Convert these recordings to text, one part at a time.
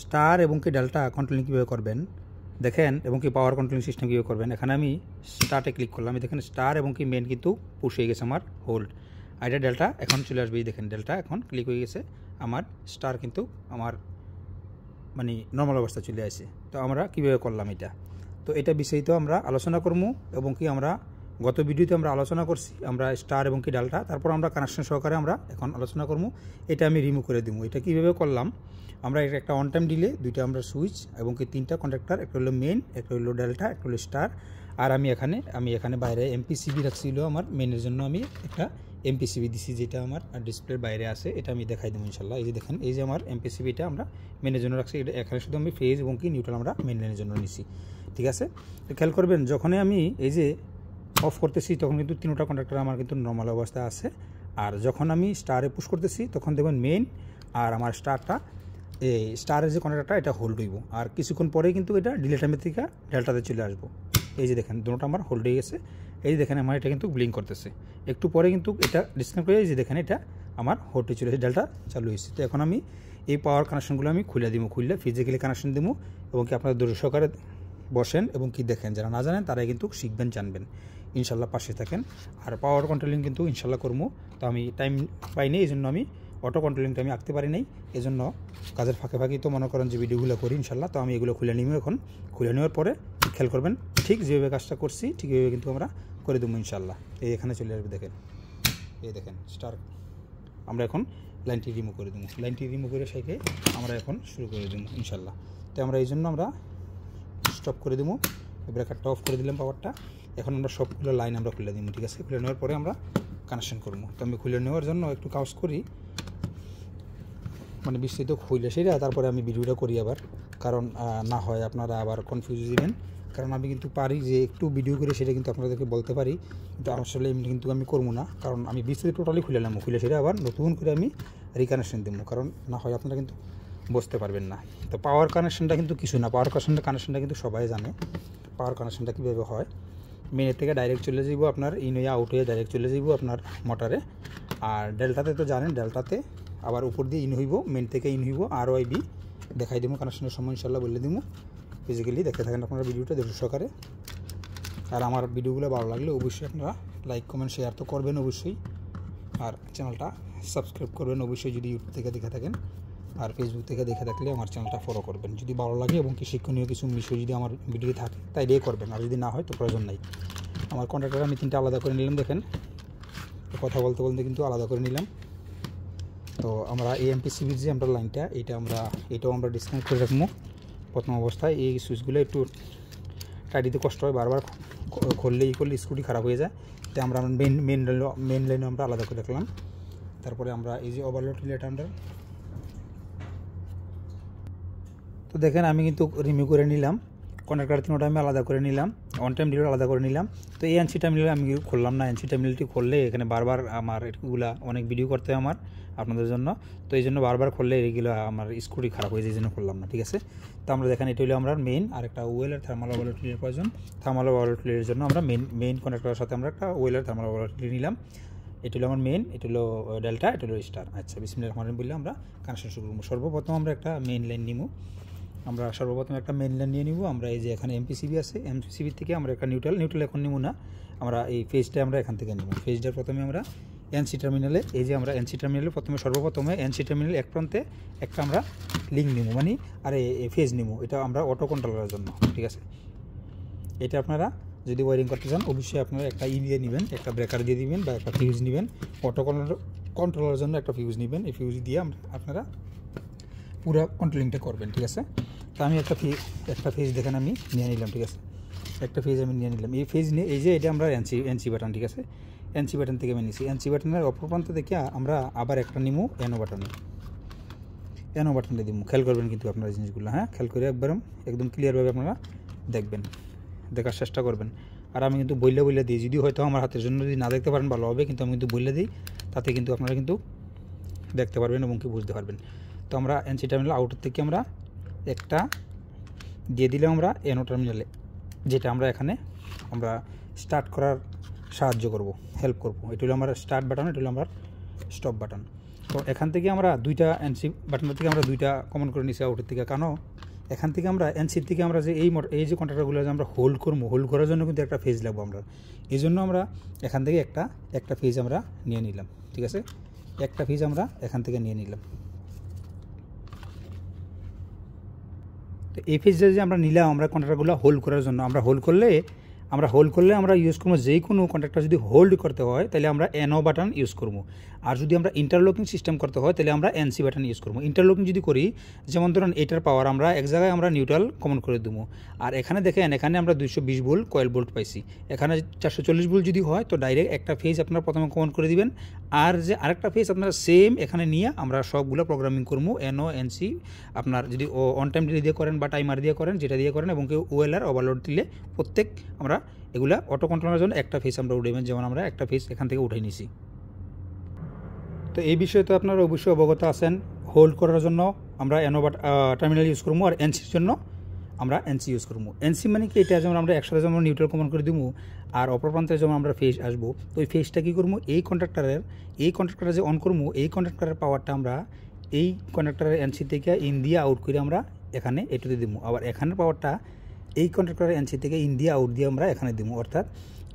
Star এবং কি delta controlling কীভাবে করবেন দেখেন, এবং কি পাওয়ার কন্ট্রোলিং সিস্টেম কীভাবে করবেন। এখানে আমি স্টার্টে ক্লিক করলাম, দেখেন স্টার এবং কি মেন কিন্তু পুশ হয়ে গেছে আমার হোল্ড, আর এটা ডেল্টা এখন চলে আসবে। দেখেন ডেল্টা এখন ক্লিক হয়ে গেছে, আমার স্টার কিন্তু আমার মানে নর্মাল অবস্থা চলে আসে। তো আমরা কীভাবে করলাম এটা, তো এটা বিস্তারিত আমরা আলোচনা করবো, এবং কি আমরা গত ভিডিওতে আমরা আলোচনা করছি আমরা স্টার এবং কি ডেল্টা, তারপর আমরা কানেকশন সহকারে আমরা এখন আলোচনা করবো। এটা আমি রিমুভ করে দেবো। এটা কীভাবে করলাম, আমরা এটা একটা অন টাইম ডিলে, দুইটা আমরা সুইচ এবং কি তিনটা কন্ট্রাক্টর, একটা হলো মেন, একটা হলো ডেল্টা, একটা হলো স্টার। আর আমি এখানে বাইরে এমপিসিবি রাখছিল আমার মেনের জন্য, আমি একটা এমপিসিবি দিছি যেটা আমার ডিসপ্লের বাইরে আছে, এটা আমি দেখাই দেবো ইনশাল্লাহ। এই যে দেখেন, এই যে আমার এমপিসিবিটা আমরা মেনের জন্য রাখছি, এটা এখানে শুধু আমি ফেজ এবং কি নিউট্রাল আমরা মেন লাইনের জন্য নিছি, ঠিক আছে। তো খেয়াল করবেন যখনই আমি এই যে অফ করতেছি তখন কিন্তু তিনটা কন্ট্রাক্টর আমার কিন্তু নর্মাল অবস্থা আছে, আর যখন আমি স্টারে পুশ করতেছি তখন দেখবেন মেন আর আমার স্টারটা এই স্টারের যে কন্ট্রাক্টরটা এটা হোল্ড হইব, আর কিছুক্ষণ পরেই কিন্তু এটা ডিলে টাইমের থেকে ডেল্টাতে চলে আসবো। এই যে দেখেন দুটোটা আমার হোল্ড হয়ে গেছে, এই যে দেখেন আমার এটা কিন্তু ব্লিঙ্ক করতেছে, একটু পরে কিন্তু এটা ডিসকানেক্ট হয়ে, এই যে দেখেন এটা আমার হোল্ডে চলে এসে ডেল্টা চালু হয়েছে। তো এখন আমি এই পাওয়ার কানেকশনগুলো আমি খুলে দিব, খুললে ফিজিক্যালি কানেকশন দিব, এবং কি আপনারা ধৈর্য সহকারে বসেন এবং কি দেখেন, যারা না জানেন তারাই কিন্তু শিখবেন, জানবেন ইনশাল্লাহ, পাশে থাকেন। আর পাওয়ার কন্ট্রোলিং কিন্তু ইনশাল্লাহ করবো, তো আমি টাইম পাইনি, এই জন্য আমি অটো কন্ট্রোলিংটা আমি আঁকতে পারি নাই, এই জন্য কাজের ফাঁকে ফাঁকেই তো মনে করেন যে ভিডিওগুলো করি ইনশাল্লাহ। তো আমি এগুলো খুলে নিব, এখন খুলে নেওয়ার পরে খেয়াল করবেন ঠিক যেভাবে কাজটা করছি ঠিক এইভাবে কিন্তু আমরা করে দেবো ইনশাল্লাহ। এই এখানে চলে আসবে, দেখেন এই দেখেন স্টার, আমরা এখন লাইনটি রিমুভ করে দেবো, লাইনটি রিমুভ করে সেকে আমরা এখন শুরু করে দেবো ইনশাল্লাহ। তো আমরা এই জন্য আমরা স্টপ করে দেবো, ব্রেকারটা অফ করে দিলাম পাওয়ারটা, এখন আমরা সবগুলো লাইন আমরা খুলে দিব, ঠিক আছে। খুলে নেওয়ার পরে আমরা কানেকশন করবো। তো আমি খুলে নেওয়ার জন্য একটু কাজ করি, মানে বিস্তৃত খুলে সেটা তারপরে আমি ভিডিওটা করি আবার, কারণ না হয় আপনারা আবার কনফিউজ দিবেন, কারণ আমি কিন্তু পারি যে একটু ভিডিও করে সেটা কিন্তু আপনাদেরকে বলতে পারি, কিন্তু আসলে এমনি কিন্তু আমি করবো না, কারণ আমি বিস্তৃত টোটালি খুলে নিলাম, খুলে সেটা আবার নতুন করে আমি রিকানেকশন দেবো, কারণ না হয় আপনারা কিন্তু বুঝতে পারবেন না। তো পাওয়ার কানেকশনটা কিন্তু কিছু না, পাওয়ার কানেকশনটা কিন্তু সবাই জানে পাওয়ার কানেকশনটা কীভাবে হয়। মেনের থেকে ডাইরেক্ট চলে যাব আপনার ইন হয়ে আউট হয়ে ডাইরেক্ট চলে যাব আপনার মোটরে, আর ডেল্টাতে তো জানেন ডেল্টাতে আবার উপর দিয়ে ইন হইব, মেন থেকে ইন হইব, আর ওয়াই বি দেখাই দেবো কানেকশনের সময় ইনশাল্লাহ বলে দিব। ফিজিক্যালি দেখতে থাকেন আপনারা ভিডিওটা ধৈর্য সহকারে, আর আমার ভিডিওগুলো ভালো লাগলে অবশ্যই আপনারা লাইক কমেন্ট শেয়ার তো করবেন অবশ্যই, আর চ্যানেলটা সাবস্ক্রাইব করবেন অবশ্যই যদি ইউটিউব থেকে দেখে থাকেন, আর ফেসবুক থেকে দেখে থাকলে আমার চ্যানেলটা ফলো করবেন যদি ভালো লাগে, এবং কি শিক্ষণীয় কিছু বিষয় যদি আমার ভিডিও থাকে তাই দিয়ে করবেন, আর যদি না হয় তো প্রয়োজন নাই। আমার কন্ট্রাক্টর আমি তিনটা আলাদা করে নিলাম, দেখেন কথা বলতে বলতে কিন্তু আলাদা করে নিলাম। তো আমরা এই এমপিসিবির যে আমরা লাইনটা এটাও আমরা ডিসকানেক্ট করে রাখবো প্রথম অবস্থায়। এই সুইচগুলো একটু টাইট কষ্ট হয়, বারবার করলে স্ক্রুটি খারাপ হয়ে যায়, তাই আমরা মেন লাইনে আমরা আলাদা করে রাখলাম। তারপরে আমরা এই যে ওভারলোড রিলেটা আমরা, তো দেখেন আমি কিন্তু রিমুভ করে নিলাম, কন্ট্রাক্টর তিনটা আমি আলাদা করে নিলাম, অন টাইম ডিলে আলাদা করে নিলাম। তো এই এনসি টার্মিনাল আমি খুললাম না, এনসি টার্মিনালটি খুললে এখানে বারবার আমার এগুলা অনেক ভিডিও করতে হয় আমার আপনাদের জন্য, তো এই জন্য বারবার খুললে এগুলো আমার স্ক্রুটি খারাপ হয়ে যায়, এই জন্য খুললাম না, ঠিক আছে। তো আমরা দেখেন এটা হলো আমরা মেইন, আর একটা ওয়েলের থার্মাল ওভারলোডের প্রয়োজন, থার্মাল ওভারলোডের জন্য আমরা মেইন কন্ট্রাক্টরের সাথে আমরা একটা ওয়েলের থার্মাল ওভারলোড নিলাম। এটা হলো আমার মেইন, এটা হলো ডেল্টা, এটা হলো স্টার। আচ্ছা বিসমিল্লাহির রহমানির রহিম বললে আমরা কানেকশন শুরু করব। সর্বপ্রথম আমরা একটা মেইন লাইন নিব, আমরা সর্বপ্রথম একটা মেইন লাইন নিয়ে নিব। আমরা এই যে এখানে এমপিসিবি আছে, এমপিসিবি থেকে আমরা একটা নিউট্রাল এখন নিব না, আমরা এই ফেজটা আমরা এখান থেকে নিব। ফেজটার প্রথমে আমরা এনসি টার্মিনালে, এই যে আমরা এনসি টার্মিনালে সর্বপ্রথমে এনসি টার্মিনাল এক প্রান্তে একটা আমরা লিঙ্ক নিব, মানে আর এই ফেজ নিব, এটা আমরা অটো কন্ট্রোলারের জন্য, ঠিক আছে। এটা আপনারা যদি ওয়ারিং করতে চান অবশ্যই আপনারা একটা দিয়ে নেবেন, একটা ব্রেকার দিয়ে দিবেন বা একটা ফিউজ নেবেন, অটো কন্ট্রোলারের জন্য একটা ফিউজ নেবেন, এই ফিউজ দিয়ে আপনারা পুরো কন্ট্রোলিংটা করবেন, ঠিক আছে। তো আমি একটা ফেজ দেখেন আমি নিয়ে নিলাম, ঠিক আছে, একটা ফেজ আমি নিয়ে নিলাম। এই ফেজ নিয়ে এই যে এটা আমরা এনসি বাটন, ঠিক আছে, এনসি বাটন থেকে আমি নিয়েছি। এনসি বাটনের অপর প্রান্ত থেকে আমরা আবার একটা নিব এনো বাটনে দিব। খেয়াল করবেন কিন্তু আপনারা জিনিসগুলো, হ্যাঁ খেয়াল করে একদম ক্লিয়ারভাবে আপনারা দেখবেন, দেখার চেষ্টা করবেন। আর আমি কিন্তু বইলে দিই, যদি হয়তো আমার হাতের জন্য যদি না দেখতে পারেন ভালো হবে, কিন্তু আমি কিন্তু বইলে দিই, তাতে কিন্তু আপনারা কিন্তু দেখতে পারবেন এবং কি বুঝতে পারবেন। তো আমরা এনসি টার্মিনাল আউটার থেকে আমরা একটা দিয়ে দিলাম আমরা এনো টার্মিনালে, যেটা আমরা এখানে আমরা স্টার্ট করার সাহায্য করব, হেল্প করব। এটা হলো আমার স্টার্ট বাটন, এটা হলো আমার স্টপ বাটন। তো এখান থেকে আমরা দুইটা এনসি বাটনের থেকে আমরা দুইটা কমন করে নিছি আউটের থেকে, কারণ এখান থেকে আমরা এনসির থেকে আমরা যে এই যে কন্ট্রাক্টরগুলো যে আমরা হোল্ড করবো, হোল্ড করার জন্য কিন্তু একটা ফেজ লাগবো আমরা, এই জন্য আমরা এখান থেকে একটা ফেজ আমরা নিয়ে নিলাম। ঠিক আছে, একটা ফেজ আমরা এখান থেকে নিয়ে নিলাম। তো এই ফেজটা যে আমরা নিলাম আমরা কন্ট্রাক্টরগুলো হোল্ড করার জন্য, আমরা হোল্ড করলে আমরা ইউজ করবো যে কোনো কন্ট্রাক্টর যদি হোল্ড করতে হয় তাহলে আমরা এনও বাটন ইউজ করবো, আর যদি আমরা ইন্টারলকিং সিস্টেম করতে হয় তাহলে আমরা এনসি বাটন ইউজ করবো। ইন্টারলকিং যদি করি, যেমন ধরুন এটার পাওয়ার আমরা এক জায়গায় আমরা নিউট্রাল কমন করে দেবো, আর এখানে দেখেন এখানে আমরা 220 ভোল্ট কয়েল বোল্ট পাইছি, এখানে 440 ভোল্ট যদি হয় তো ডাইরেক্ট একটা ফেজ আপনারা প্রথমে কমন করে দিবেন, আর যে আরেকটা ফেজ আপনারা সেম এখানে নিয়ে আমরা সবগুলো প্রোগ্রামিং করবো, এনও এনসি আপনার যদি অন টাইম ডিলে দিয়ে করেন বা টাইমার দিয়ে করেন, যেটা দিয়ে করেন, এবং কেউ ওএলআর ওভারলোড দিলে প্রত্যেক আমরা এগুলা অটো কন্ট্রোলের জন্য একটা ফেজ আমরা উঠাইবেন, যেমন আমরা একটা ফেজ এখান থেকে উঠাই নিছি। তো এই বিষয়ে তো আপনারা অবশ্যই অবগত আছেন, হোল্ড করার জন্য আমরা এনও টার্মিনাল ইউজ করবো, আর এনসির জন্য আমরা এনসি ইউজ করবো। এনসি মানে কি, এটা যেমন আমরা একসাথে যেমন নিউট্রাল কমন করে দিব, আর অপর প্রান্তে যেমন আমরা ফেজ আসবো, তো ওই ফেজটা কী করবো, এই কন্ট্রাক্টরে যে অন করবো, এই কন্ট্রাক্টরের পাওয়ারটা আমরা এই কন্ট্রাক্টরের এনসি থেকে ইন দিয়ে আউট করে আমরা এখানে এটুতে দিব, আবার এখানের পাওয়ারটা এই কন্ট্রাক্টরের এনসি থেকে ইন দিয়ে আউট দিয়ে আমরা এখানে দিব, অর্থাৎ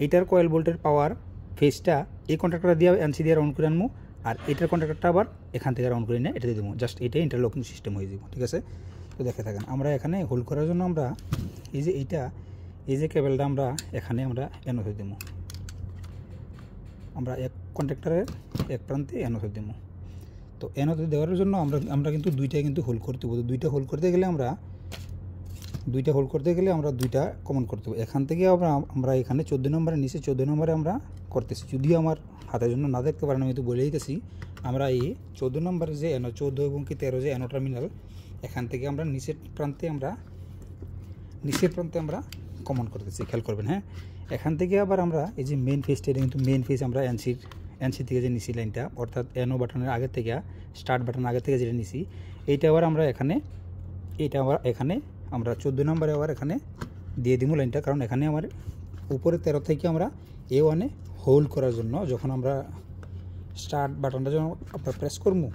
এটার কয়েল বোল্টের পাওয়ার ফেজটা এই কন্ট্রাক্টর দিয়ে এনসি দিয়ে রাউন্ড করে আনবো, আর এটার কন্ট্রাক্টরটা আবার এখান থেকে রাউন্ড করে নিয়ে এটাতে দেবো, জাস্ট এটাই ইন্টারলকিং সিস্টেম হয়ে যাব। ঠিক আছে, তো দেখে থাকেন আমরা এখানে হোল্ড করার জন্য আমরা এই যে কেবলটা আমরা এখানে আমরা এনওতে দেবো, আমরা এক কন্ট্রাক্টরের এক প্রান্তে এনওতে দেবো। তো এনওতে দেওয়ার জন্য আমরা কিন্তু দুইটাই কিন্তু হোল্ড করতে হবে। দুইটা হোল্ড করতে গেলে আমরা দুইটা কমন করতে হবে। এখান থেকে আমরা এখানে 14 নম্বরে নিচে 14 নম্বরে আমরা করতেছি, যদিও আমার হাতের জন্য না দেখতে পারেন, আমি তো বলে দিতেছি, আমরা এই 14 নম্বরে যে এনও 14 এবং কি 13 যে এনও টার্মিনাল, এখান থেকে আমরা নিচের প্রান্তে আমরা কমন করতেছি, খেয়াল করবেন। হ্যাঁ, এখান থেকে আবার আমরা এই যে মেন ফেজটা, এটা কিন্তু মেন ফেজ আমরা এনসি থেকে যে নিচি লাইনটা, অর্থাৎ এনও বাটনের আগে থেকে স্টার্ট বাটনের আগে থেকে যেটা নিছি, এইটা আবার আমরা এখানে আমরা 14 নম্বরে আবার এখানে দিয়ে দিব লাইনটা, কারণ এখানে আমার উপরে 13 থেকে আমরা A1 হোল্ড করার জন্য যখন আমরা স্টার্ট বাটনটা যখন আমরা প্রেস করবো,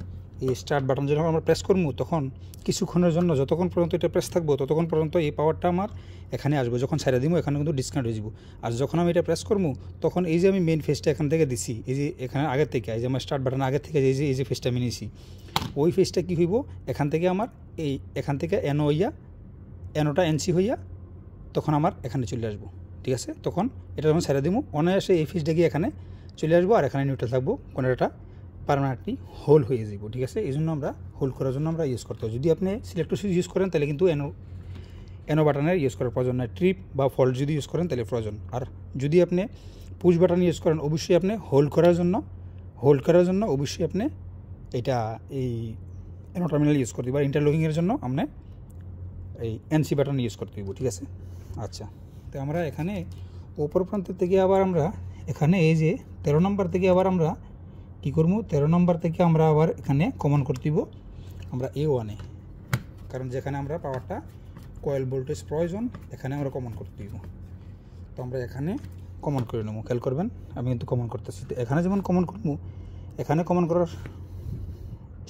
এই স্টার্ট বাটন যখন আমরা প্রেস করবো, তখন কিছুক্ষণের জন্য যতক্ষণ পর্যন্ত এটা প্রেস থাকবো ততক্ষণ পর্যন্ত এই পাওয়ারটা আমার এখানে আসবো, যখন ছেড়ে দিব এখানে কিন্তু ডিসকানেক্ট হয়ে যাবো। আর যখন আমি এটা প্রেস করবো তখন এই যে আমি মেন ফেজটা এখান থেকে দিছি, এই যে এখানে আগের থেকে এই যে আমার স্টার্ট বাটন আগের থেকে এই যে ফেজটা আমি নিয়েছি, ওই ফেজটা কী হইব, এখান থেকে আমার এখান থেকে এনওটা এনসি হইয়া তখন আমার এখানে চলে আসবো। ঠিক আছে, তখন এটা যখন ছেড়ে দিব অনায়াসে এই ফেজটা গিয়ে এখানে চলে আসবো, আর এখানে নিউট্রাল থাকবো, কোনোটা পার্মানেন্টলি হোল্ড হয়ে যাব। ঠিক আছে, এই জন্য আমরা হোল্ড করার জন্য আমরা ইউজ করতে হবে। যদি আপনি সিলেক্টর সুইচ ইউজ করেন তাহলে কিন্তু এনও বাটনের ইউজ করার প্রয়োজন নয়, ট্রিপ বা ফল্ট যদি ইউজ করেন তাহলে প্রয়োজন। আর যদি আপনি পুশ বাটন ইউজ করেন, অবশ্যই আপনি হোল্ড করার জন্য অবশ্যই আপনি এই এনও টার্মিনাল ইউজ করতে বা ইন্টারলকিংয়ের জন্য আপনি এই এনসি বাটন ইউজ করতে হইব। ঠিক আছে, আচ্ছা, তো আমরা এখানে ওপর প্রান্ত থেকে আবার আমরা এখানে এই যে 13 নম্বর থেকে আবার আমরা কী করবো, 13 নম্বর থেকে আমরা আবার এখানে কমন করতে হইব আমরা A1, কারণ যেখানে আমরা পাওয়ারটা কয়েল ভোল্টেজ প্রয়োজন এখানে আমরা কমন করতে হইব। তো আমরা এখানে কমন করে নেবো, খেয়াল করবেন আমি কিন্তু কমন করতেছি। তো এখানে যেমন কমন করবো, এখানে কমন করার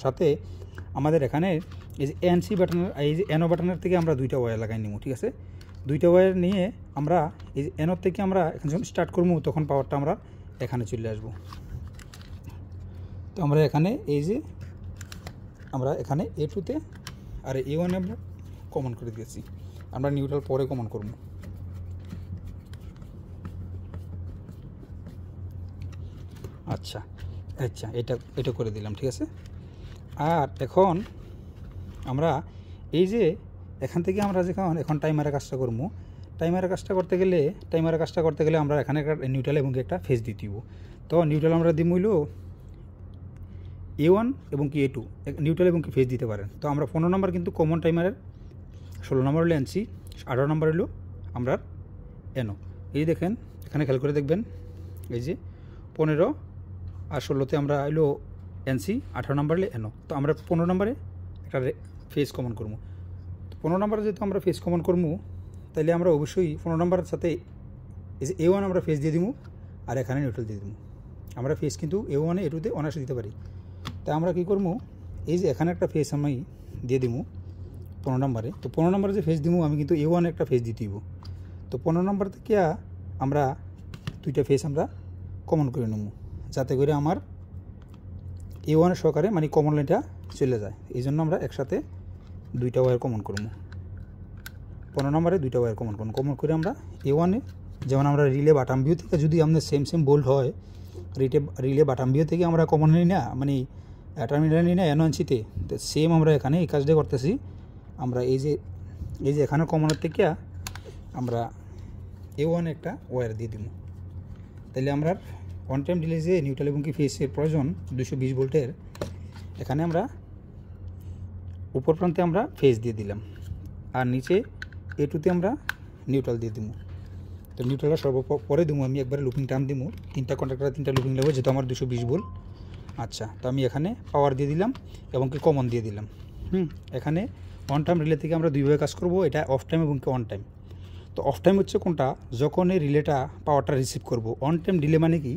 সাথে আমাদের এখানে এই যে এনসি বাটনের এই যে এনও বাটনের থেকে আমরা দুইটা ওয়্যার লাগাই নিব। ঠিক আছে, দুইটা ওয়্যার নিয়ে আমরা এই যে এনওর থেকে আমরা এখানে যখন স্টার্ট করবো তখন পাওয়ারটা আমরা এখানে চলে আসবো। তো আমরা এখানে A2-তে আর A1 আমরা কমন করে দিয়েছি, আমরা নিউট্রাল পরে কমন করবো। আচ্ছা, এটা করে দিলাম। ঠিক আছে, আর এখন আমরা এই যে এখান থেকে আমরা এখন টাইমারের কাজটা করবো। টাইমারের কাজটা করতে গেলে আমরা এখানে একটা নিউট্রাল এবং একটা ফেজ দিতে হইব। তো নিউট্রাল আমরা দিব হইল A1 এবং কি A2, নিউট্রাল এবং কি ফেজ দিতে পারেন। তো আমরা 15 নম্বর কিন্তু কমন টাইমারের, 16 নম্বর হলো এনসি, 18 নম্বর হলো আমরা এনও। এই দেখেন এখানে খেয়াল করে দেখবেন, এই যে 15 আর 16-তে আমরা হলো এনসি, 18 নম্বর হলে এনও। তো আমরা 15 নম্বরে একটা ফেজ কমন করবো। তো 15 নম্বরে যেহেতু আমরা ফেজ কমন করবো, তাহলে আমরা অবশ্যই 15 নম্বরের সাথে এই যে A1 আমরা ফেজ দিয়ে দিব, আর এখানে নিউট্রাল দিয়ে দিব। আমরা ফেজ কিন্তু A1 A2-তে অনায়াসে দিতে পারি। তো তা আমরা কী করবো, এই যে এখানে একটা ফেস আমি দিয়ে দিব 15 নম্বরে। তো 15 নম্বরে যে ফেস দিব আমি কিন্তু A1 একটা ফেস দিয়ে দিব। তো 15 নম্বর থেকে আমরা দুইটা ফেস আমরা কমন করে নেব, যাতে করে আমার A1 সহকারে মানে কমন লাইনটা চলে যায়। এই জন্য আমরা একসাথে দুইটা ওয়্যার কমন করব। 15 নম্বরে দুইটা ওয়্যার কমন করে আমরা A1-এ, যেমন আমরা রিলে বাটাম ভিউ থেকে যদি আমাদের সেম বোল্ট হয়, রিলে বাটাম ভিউ থেকে আমরা কমন নিই না, মানে টার্মিনাল নিই না N1C-তে, তো সেম আমরা এখানে এই কাজটা করতেছি। আমরা এই যে এখানে কমনের থেকে আমরা A1 একটা ওয়্যার দিয়ে দিব। তাহলে আমরা অন টাইম ডিলে যে নিউট্রাল এবং কি ফেসের প্রয়োজন 220 ভোল্টের, এখানে আমরা উপর প্রান্তে আমরা ফেস দিয়ে দিলাম, আর নিচে A2-তে আমরা নিউট্রাল দিয়ে দিব। তো নিউট্রালটা সর্বপরে দিব আমি একবারে লুপিং টার্ম দিব, 3টা কন্ট্যাক্টরে 3টা লুপিং নেব, যেহেতু আমার 220 ভোল্ট। আচ্ছা, তো আমি এখানে পাওয়ার দিয়ে দিলাম এবং কি কমন দিয়ে দিলাম। এখানে অন টাইম রিলে থেকে আমরা দুইভাবে কাজ করব, এটা অফ টাইম এবং কি অন টাইম। তো অফ টাইম হচ্ছে কোনটা, যখন এই রিলেটা পাওয়ারটা রিসিভ করব। অন টাইম ডিলে মানে কি,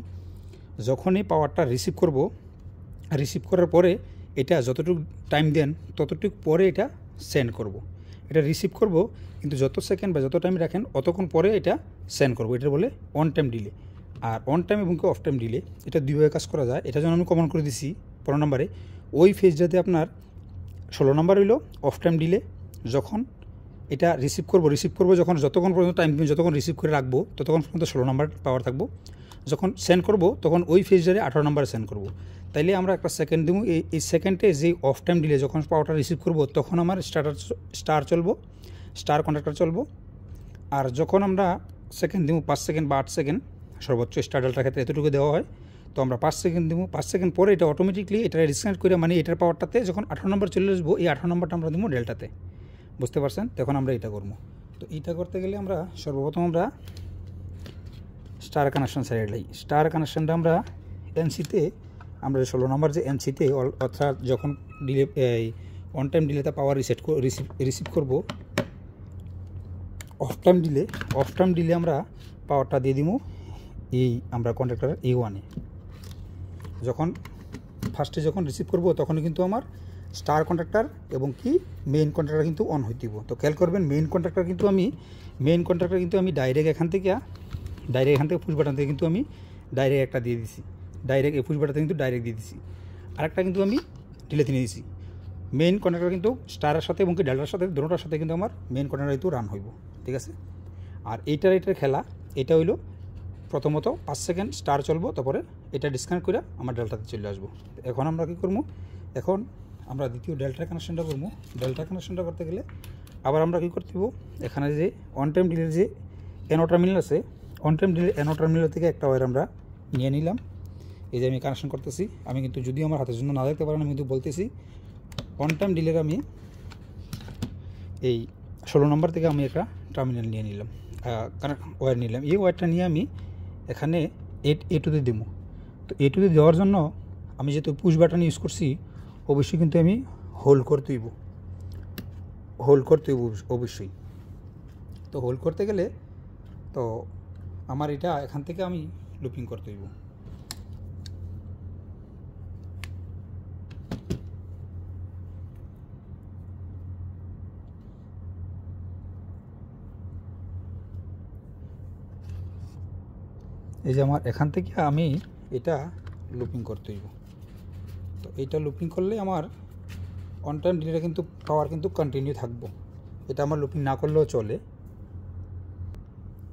যখনই পাওয়ারটা রিসিভ করব, রিসিভ করার পরে এটা যতটুকু টাইম দেন ততটুকু পরে এটা সেন্ড করব। এটা রিসিভ করব, কিন্তু যত সেকেন্ড বা যত টাইম রাখেন অতক্ষণ পরে এটা সেন্ড করব, এটা বলে অন টাইম ডিলে। আর অন টাইম এবং অফ টাইম ডিলে এটা দুইভাবে কাজ করা যায়। এটা যেন আমি কমন করে দিছি 15 নম্বরে, ওই ফেজ যাতে আপনার 16 নম্বর হইল অফ টাইম ডিলে। যখন এটা রিসিভ করব যখন যতক্ষণ পর্যন্ত টাইম যতক্ষণ রিসিভ করে রাখবো ততক্ষণ পর্যন্ত 16 নম্বর পাওয়ার থাকবো। যখন সেন্ড করব তখন ওই ফেজটারে 18 নম্বরে সেন্ড করব। তাইলে আমরা একটা সেকেন্ড দিব, এই সেকেন্ডে যে অফ টাইম ডিলে যখন পাওয়ারটা রিসিভ করব তখন আমার স্টার চলবো, স্টার কন্ট্যাক্টর চলবো। আর যখন আমরা সেকেন্ড দিব 5 সেকেন্ড বা 8 সেকেন্ড, সর্বোচ্চ স্টার ডেল্টার ক্ষেত্রে এতটুকু দেওয়া হয়, তো আমরা 5 সেকেন্ড দিব। 5 সেকেন্ড পরে এটা অটোমেটিকলি এটা ডিসকানেক্ট করে, মানে এটার পাওয়ারটাতে যখন 18 নম্বর চলে আসবো, এই 18 নম্বরটা আমরা দিব ডেল্টাতে। বুঝতে পারছেন? তখন আমরা এটা করবো। তো এইটা করতে গেলে আমরা সর্বপ্রথম আমরা স্টার কানেকশন সাইড লাই। স্টার কানেকশনটা আমরা NC-তে, আমরা 16 নম্বর যে NC-তে, অর্থাৎ যখন ডিলে এই অন টাইম ডিলেতে পাওয়ার রিসিভ করব, অফ টাইম ডিলে আমরা পাওয়ারটা দিয়ে দিব এই আমরা কন্ট্যাক্টর A1-এ। যখন ফার্স্টে যখন রিসিভ করব তখন কিন্তু আমার স্টার কন্ট্যাক্টর এবং কি মেইন কন্ট্যাক্টর কিন্তু অন হইতে দিব। তো খেয়াল করবেন, মেইন কন্ট্যাক্টর কিন্তু আমি ডাইরেক্ট এখান থেকে পুশ বাটন থেকে কিন্তু আমি ডাইরেক্ট একটা দিয়ে দিছি, ডাইরেক্ট এই পুশ বাটন কিন্তু ডাইরেক্ট দিয়ে দিছি। আরেকটা কিন্তু আমি ডিলেতে নিয়ে দিছি। মেইন কন্ট্যাক্টর কিন্তু স্টারের সাথে এবং কি ডেল্টার সাথে দুটোটার সাথে কিন্তু আমার মেইন কন্ট্যাক্টর কিন্তু রান হইব, ঠিক আছে। আর এইটার খেলা এটা হইলো প্রথমত 5 সেকেন্ড স্টার চলবো, তারপরে এটা ডিসকানেক্ট করে আমার ডেল্টাতে চলে আসবো। এখন আমরা কী করবো, এখন আমরা দ্বিতীয় ডেল্টা কানেকশনটা করবো। ডেল্টা কানেকশনটা করতে গেলে আবার আমরা কী করতে হবো, এখানে যে অন টাইম ডিলের যে NO টার্মিনাল আছে, অন টাইম ডিলের NO টার্মিনাল থেকে একটা ওয়্যার আমরা নিয়ে নিলাম। এই যে আমি কানেকশন করতেছি, আমি কিন্তু যদিও আমার হাতের জন্য না দেখতে পারেন, আমি কিন্তু বলতেছি অন টাইম ডিলের আমি এই 16 নম্বর থেকে আমি একটা টার্মিনাল নিয়ে নিলাম, ওয়্যার নিলাম। এই ওয়্যারটা নিয়ে আমি এখানে A2-তে দেবো। তো A2-তে দেওয়ার জন্য আমি যেহেতু পুশ বাটন ইউজ করছি, অবশ্যই কিন্তু আমি হোল্ড করতে হইব অবশ্যই। তো হোল্ড করতে গেলে তো আমার এটা এখান থেকে আমি লুপিং করতে হইব। এই যে আমার এখান থেকে আমি এটা লুপিং করতে হইব। তো এইটা লুপিং করলে আমার অন টাইম ডিলেটা কিন্তু পাওয়ার কিন্তু কন্টিনিউ থাকবো, এটা আমার লুপিং না করলেও চলে।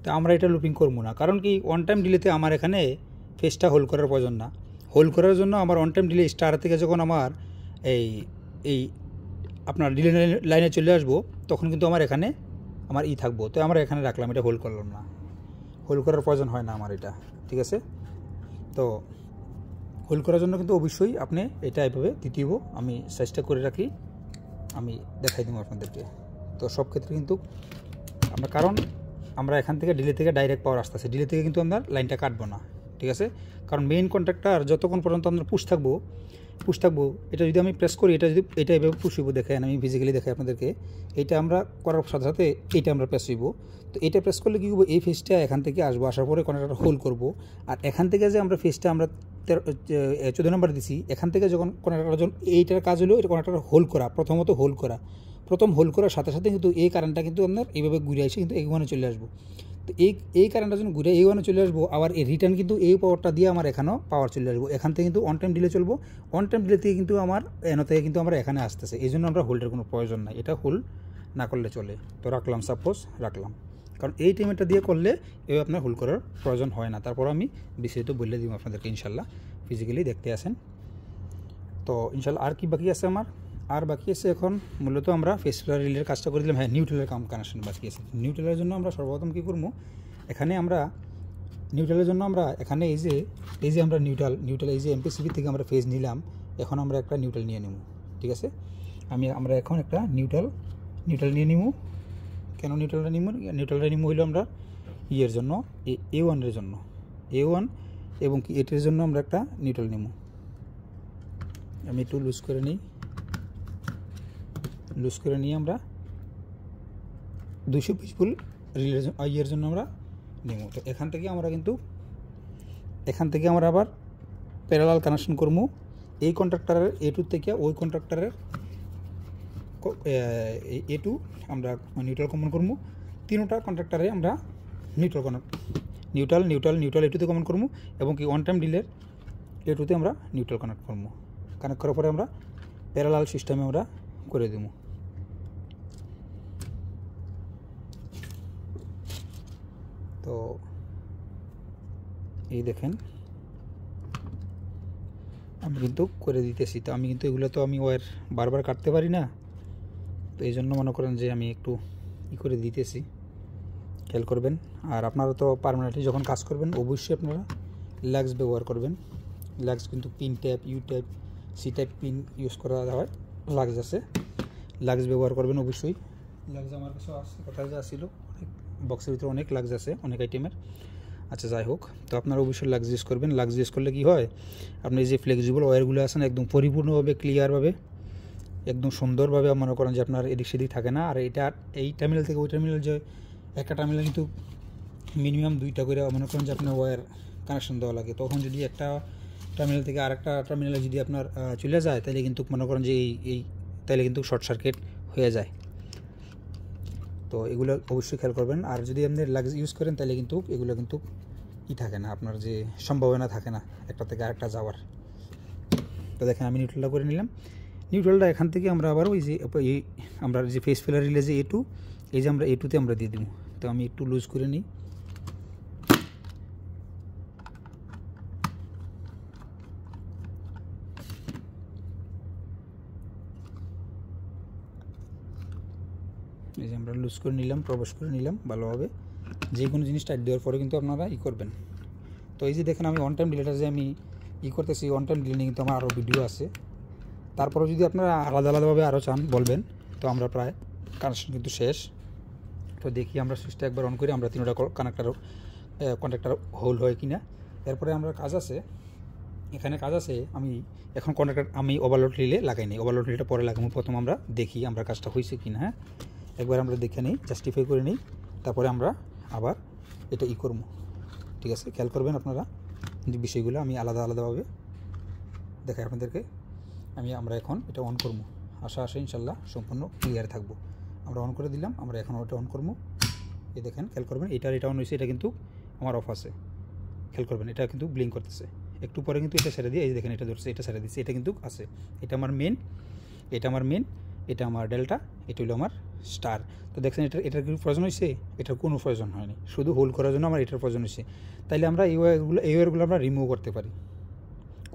তো আমরা এটা লুপিং করবো না, কারণ কি অন টাইম ডিলেতে আমার এখানে ফেসটা হোল্ড করার প্রয়োজন না। হোল্ড করার জন্য আমার অন টাইম ডিলে স্টার থেকে যখন আমার এই আপনার ডিলে লাইনে চলে আসবো তখন কিন্তু আমার এখানে আমার থাকবো। তো আমরা এখানে রাখলাম, এটা হোল্ড করলাম না, হোল্ড করার প্রয়োজন হয় না আমার এটা, ঠিক আছে। তো হোল্ড করার জন্য কিন্তু অবশ্যই আপনি এটা এভাবে দিতে হইব। আমি সাইজটা করে রাখি, আমি দেখাই দিব আপনাদেরকে। তো সব ক্ষেত্রে কিন্তু আমরা, কারণ আমরা এখান থেকে ডিলে থেকে ডাইরেক্ট পাওয়ার আসতেছে, ডিলে থেকে কিন্তু আমরা লাইনটা কাটবো না, ঠিক আছে। কারণ মেইন কন্ট্যাক্টর যতক্ষণ পর্যন্ত আমরা পুশ থাকবো, এটা যদি আমি প্রেস করি, এটা এভাবে পুশ হইব, দেখেন আমি ফিজিক্যালি দেখাই আপনাদেরকে। এটা আমরা করার সাথে সাথে এইটা আমরা প্রেস হইব। তো এটা প্রেস করলে কী করবো, এই ফেসটা এখান থেকে আসবো, আসার পরে কন্ট্যাক্টর হোল্ড করবো। আর এখান থেকে যে আমরা ফেসটা আমরা 14 নম্বর দিছি, এখান থেকে যখন কনেক্টরটা যখন এইটার কাজ হলো এটা কনেক্টরটা হোল্ড করা, প্রথমত হোল্ড করা, প্রথম হোল্ড করার সাথে সাথে কিন্তু এই কারেন্টটা কিন্তু আপনার এইভাবে ঘুরে আসে কিন্তু এখানে চলে আসবো। তো এই কারেন্টটা যখন ঘুরে এইখানে চলে আসবো, আবার এই রিটার্ন কিন্তু এই পাওয়ারটা দিয়ে আমার এখানেও পাওয়ার চলে আসবো। এখান থেকে কিন্তু অন টাইম ডিলে চলবো, অন টাইম ডিলে থেকে কিন্তু আমার এন থেকে কিন্তু আমরা এখানে আসতেছে, এই জন্য আমরা হোল্ডের কোনো প্রয়োজন নাই, এটা হোল্ড না করলে চলে। তো রাখলাম, সাপোজ রাখলাম, কারণ এই টাইমটা দিয়ে করলে এভাবে আপনার হোল্ড করার প্রয়োজন হয় না। তারপর আমি বিস্তারিত বলে দিব আপনাদেরকে, ইনশাল্লাহ ফিজিক্যালি দেখতে আসেন। তো ইনশাল্লাহ আর কি বাকি আছে আমার, আর বাকি আছে এখন মূলত আমরা ফেসিলার রিলের কাজটা করে দিলাম। হ্যাঁ, নিউট্রালের কানেকশন বাকি আছে। নিউট্রালের জন্য আমরা সর্বপ্রথম কী করবো, এখানে আমরা নিউট্রালের জন্য আমরা এখানে এই যে আমরা নিউট্রাল এই যে এমপিসিবি থেকে আমরা ফেজ নিলাম, এখন আমরা একটা নিউট্রাল নিয়ে নেব। ঠিক আছে, আমরা এখন একটা নিউট্রাল নিয়ে নিব। কেন নিউট্রালটা নিব হইলো আমরা ইয়ের জন্য, A1 জন্য, A1 এবং কি এটার জন্য আমরা একটা নিউট্রাল নিব। আমি একটু লুজ করে নিয়ে আমরা 220 ভোল্ট রিলের ইয়ের জন্য আমরা নেব। তো এখান থেকে আমরা আবার প্যারালাল কানেকশন করবো এই কন্ট্রাক্টরের A2 থেকে ওই কন্ট্রাক্টরের A2 আমরা নিউট্রাল কমন করবো। তিনটা কন্ট্রাক্টরে আমরা নিউট্রাল A2 তে কমন করবো এবং কি ওয়ান টাইম ডিলের A2 তে আমরা নিউট্রাল কানেক্ট করবো। কানেক্ট করার পরে আমরা প্যারালাল সিস্টেমে আমরা করে দেব। তো এই দেখেন আমি কিন্তু করে দিতেছি। তো আমি কিন্তু এগুলো তো আমি ওয়্যার বারবার কাটতে পারি না, তো এই জন্য মনে করেন যে আমি একটু করে দিতেছি, খেয়াল করবেন। আর আপনারা তো পার্মানেন্টলি যখন কাজ করবেন অবশ্যই আপনারা লাক্স ব্যবহার করবেন। লাক্স কিন্তু pin type, U type, C type pin use করা হয়, লাক্স আছে, লাক্স ব্যবহার করবেন অবশ্যই। লাক্স আমার কাছে আছে, কোথায় যে আসছিল অনেক বক্সের ভিতরে অনেক লাক্স আছে, অনেক আইটেমের। আচ্ছা যাই হোক, তো আপনারা অবশ্যই লাক্স ইউজ করবেন। লাক্স ইউজ করলে কী হয়, আপনি যে ফ্লেক্সিবল ওয়্যারগুলো আছেন একদম পরিপূর্ণভাবে ক্লিয়ারভাবে একদম সুন্দরভাবে মনে করেন যে আপনার এদিক সেদিক থাকে না। আর এই টার্মিনাল থেকে ওই টার্মিনাল যে একটা টার্মিনাল কিন্তু মিনিমাম 2টা করে মনে করেন যে আপনার ওয়্যার কানেকশন দেওয়া লাগে। তখন যদি একটা টার্মিনাল থেকে আরেকটা টার্মিনালে যদি আপনার চলে যায়, তাহলে কিন্তু মনে করেন যে তাহলে কিন্তু শর্ট সার্কিট হয়ে যায়। তো এগুলো অবশ্যই খেয়াল করবেন। আর যদি আপনি লাক্স ইউজ করেন তাহলে কিন্তু এগুলো কিন্তু থাকে না, আপনার যে সম্ভাবনা থাকে না একটা থেকে আরেকটা যাওয়ার। তো দেখেন আমি নিউট্রালটা করে নিলাম। নিউট্রালটা এখান থেকে আমরা আবার ওই যে আমরা যে ফেস ফিলার রিলে যে A2, এই যে আমরা A2 তে আমরা দিয়ে দিব। তো আমি একটু লুজ করে নিই। এই যে আমরা লুজ করে নিলাম, প্রবেশ করে নিলাম ভালোভাবে। যে কোনো জিনিস টাইট দেওয়ার পরে কিন্তু আপনারা করবেন। তো এই যে দেখেন আমি অন টাইম ডিলেটা যে আমি করতেছি, অন টাইম ডিলে নিয়ে কিন্তু আমার আরও ভিডিও আছে। তারপরে যদি আপনারা আলাদাভাবে আরও চান বলবেন। তো আমরা প্রায় কানেকশন কিন্তু শেষ। তো দেখি আমরা সুইচটা একবার অন করি, আমরা 3টা কন্ট্রাক্টর হোল্ড হয় কিনা। এরপরে আমরা এখানে কাজ আছে। আমি এখন আমি ওভারলোড রিলে লাগাই নিই, ওভারলোড রিলেটা পরে লাগাবো। প্রথম আমরা দেখি আমরা কাজটা হয়েছে কিনা। হ্যাঁ, একবার আমরা দেখে নিই, জাস্টিফাই করে নিই, তারপরে আমরা আবার এটা করবো। ঠিক আছে, খেয়াল করবেন আপনারা যে বিষয়গুলো আমি আলাদাভাবে দেখাই আপনাদেরকে। আমরা এখন এটা অন করবো, আশা ইনশাল্লাহ সম্পূর্ণ ক্লিয়ার থাকবো। আমরা অন করে দিলাম, আমরা এখন ওটা অন করবো। এই দেখেন, খেয়াল করবেন এটা অন হয়েছে, এটা কিন্তু আমার অফ আছে। খেয়াল করবেন এটা কিন্তু ব্লিঙ্ক করতেছে। একটু পরে কিন্তু এটা ছেড়ে দিয়ে, এই দেখেন এটা ধরছে, এটা ছেড়ে দিচ্ছে, এটা কিন্তু আছে। এটা আমার মেন, এটা আমার ডেল্টা, এটা হলো আমার স্টার। তো দেখছেন এটার কি প্রয়োজন হয়েছে? এটার কোনো প্রয়োজন হয়নি, শুধু হোল্ড করার জন্য আমার এটার প্রয়োজন হয়েছে। তাইলে আমরা এই ওয়্যারগুলো আমরা রিমুভ করতে পারি,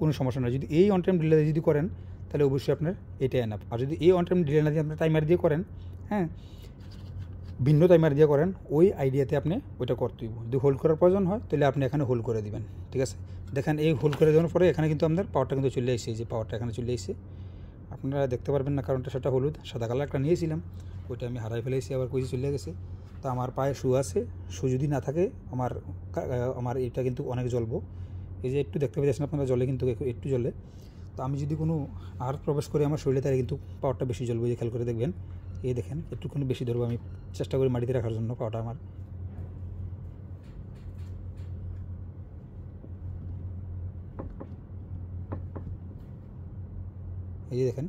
কোনো সমস্যা নয়। যদি এই অন টাইম ডিলে যদি করেন তাহলে অবশ্যই আপনার এটাই এনাফ। আর যদি এই অন টাইম ডিলে না দিয়ে আপনার টাইমার দিয়ে করেন, হ্যাঁ ভিন্ন টাইমার দিয়ে করেন, ওই আইডিয়াতে আপনি ওইটা করতে হইব। যদি হোল্ড করার প্রয়োজন হয় তাহলে আপনি এখানে হোল্ড করে দিবেন। ঠিক আছে, দেখেন এই হোল্ড করে দেওয়ার পরে এখানে কিন্তু আপনার পাওয়ারটা কিন্তু চলে এসেছে, যে পাওয়ারটা এখানে চলে এসেছে। আপনারা দেখতে পারবেন না, কারণটা সেটা হলুদ, সাদা কালার একটা নিয়েছিলাম, ওইটা আমি হারাই ফেলেছি, আবার কইছি চলে গেছে। তো আমার পায়ে শু আছে, শু যদি না থাকে আমার এটা কিন্তু অনেক জ্বলবো। এই যে একটু দেখতে পাচ্ছেন আপনারা, জলে কিন্তু একটু জ্বলে। তো আমি যদি কোনো আর প্রবেশ করি আমার শরীরে, তাহলে কিন্তু পাওয়ারটা বেশি জ্বলবে। যে খেয়াল করে দেখবেন, এই দেখেন একটুখানি বেশি ধরবো, আমি চেষ্টা করি মাটিতে রাখার জন্য পাওয়ারটা আমার। এই দেখেন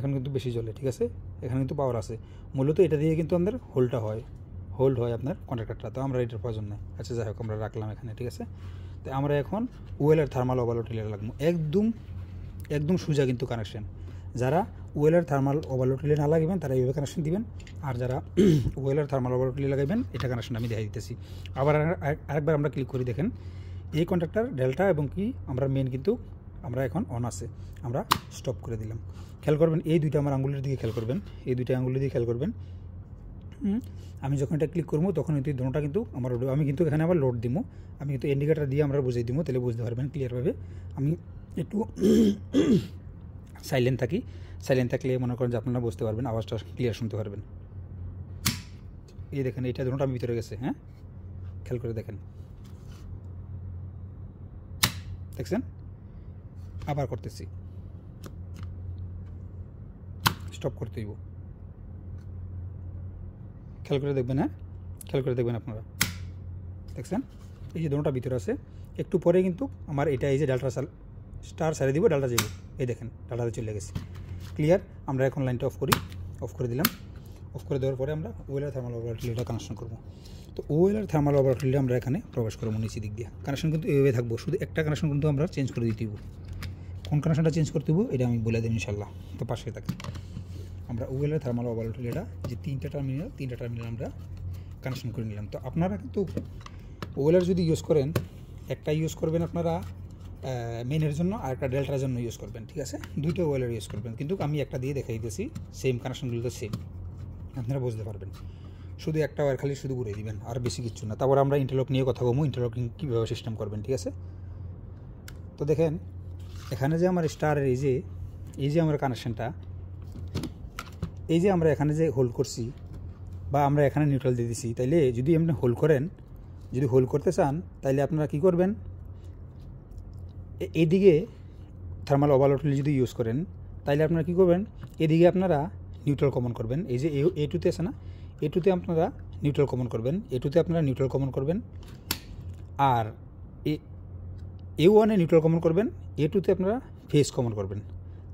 এখন কিন্তু বেশি জ্বলে, ঠিক আছে, এখানে কিন্তু পাওয়ার আছে। মূলত এটা দিয়ে কিন্তু আমাদের হোল্ড হয় আপনার কন্ট্রাক্টরটা। তো আমরা এটার প্রয়োজন নেই। আচ্ছা যাই হোক, আমরা রাখলাম এখানে, ঠিক আছে। তো আমরা এখন ওয়েলের থার্মাল ওভারলোড রিলে লাগবো। একদম সোজা কিন্তু কানেকশন। যারা ওয়েলের থার্মাল ওভারলোড রিলে না লাগাবেন তারা এইভাবে কানেকশন দিবেন, আর যারা ওয়েলের থার্মাল ওভারলোড রিলে লাগাবেন এটা কানেকশন আমি দেখাই দিতেছি। আবার আরেকবার আমরা ক্লিক করি, দেখেন এই কন্ট্রাক্টর ডেল্টা এবং কি আমরা মেন কিন্তু আমরা এখন অন আছে, আমরা স্টপ করে দিলাম। খেয়াল করবেন এই দুইটা আমার আঙ্গুলের দিকে খেয়াল করবেন, এই দুইটা আঙ্গুলের দিকে খেয়াল করবেন। আমি যখন এটা ক্লিক করবো তখন কিন্তু দোনোটা কিন্তু আমার আমি কিন্তু এখানে আবার লোড দিব, আমি কিন্তু ইন্ডিকেটার দিয়ে আমরা বুঝিয়ে দিব, তাহলে বুঝতে পারবেন ক্লিয়ারভাবে। আমি একটু সাইলেন্ট থাকলে মনে করেন যে আপনারা বুঝতে পারবেন, আওয়াজটা ক্লিয়ার শুনতে পারবেন। এই দেখেন এইটা দোনোটা ভিতরে গেছে, হ্যাঁ খেয়াল করে দেখেন, দেখছেন। আবার করতেছি, স্টপ করতে দিব, খেয়াল করে দেখবেন, হ্যাঁ খেয়াল করে দেখবেন আপনারা, দেখছেন এই যে দোনোটা ভিতরে আছে। একটু পরে কিন্তু আমার এটা এই যে ডালটা স্টার সারিয়ে দিব, ডালটা যাইব, এই দেখেন ডালটাতে চলে গেছে, ক্লিয়ার। আমরা এখন লাইনটা অফ করে দিলাম। অফ করে দেওয়ার পরে আমরা ওয়েলার থার্মাল ওভারলোড রিলেটা কানেকশন করবো। তো ওয়েলার থার্মাল ওভারলোড রিলে আমরা এখানে প্রবেশ করবো নিচে দিক দিয়ে। কানেকশন কিন্তু এইভাবে থাকবো, শুধু একটা কানেকশন কিন্তু আমরা চেঞ্জ করে দিতে হইব। কোন কানেকশনটা চেঞ্জ করতে হইব এটা আমি বলে দেব ইনশাল্লাহ। তো পাশে থাকে আমরা ওয়েলার থার্মাল ওভারলোড রিলেটা যে তিনটা টার্মিনাল আমরা কানেকশন করে নিলাম। তো আপনারা কিন্তু ওয়েলার যদি ইউজ করেন, একটা ইউজ করবেন আপনারা মেনের জন্য, আর একটা ডেল্টার জন্য ইউজ করবেন, ঠিক আছে। দুইটা ওয়েলার ইউজ করবেন, কিন্তু আমি একটা দিয়ে দেখাই দিয়েছি, সেম কানেকশনগুলো তো সেম, আপনারা বুঝতে পারবেন। শুধু একটা ওয়্যার খালি শুধু ঘুরে দিবেন, আর বেশি কিছু না। তারপর আমরা ইন্টারলক নিয়ে কথা বলবো, ইন্টারলকিং কীভাবে সিস্টেম করবেন, ঠিক আছে। তো দেখেন এখানে যে আমার স্টারের এই যে আমার কানেকশনটা, এই যে আমরা এখানে যে হোল্ড করছি বা আমরা এখানে নিউট্রাল দিয়ে দিছি, তাইলে যদি আপনি হোল্ড করেন, যদি হোল্ড করতে চান তাইলে আপনারা কি করবেন, এদিকে থার্মাল ওভারলোড যদি ইউজ করেন তাইলে আপনারা কী করবেন, এদিকে আপনারা নিউট্রাল কমন করবেন। এই যে এ2তে আছে না, এ2তে আপনারা নিউট্রাল কমন করবেন, আর A1-এ নিউট্রাল কমন করবেন, A2-তে আপনারা ফেস কমন করবেন।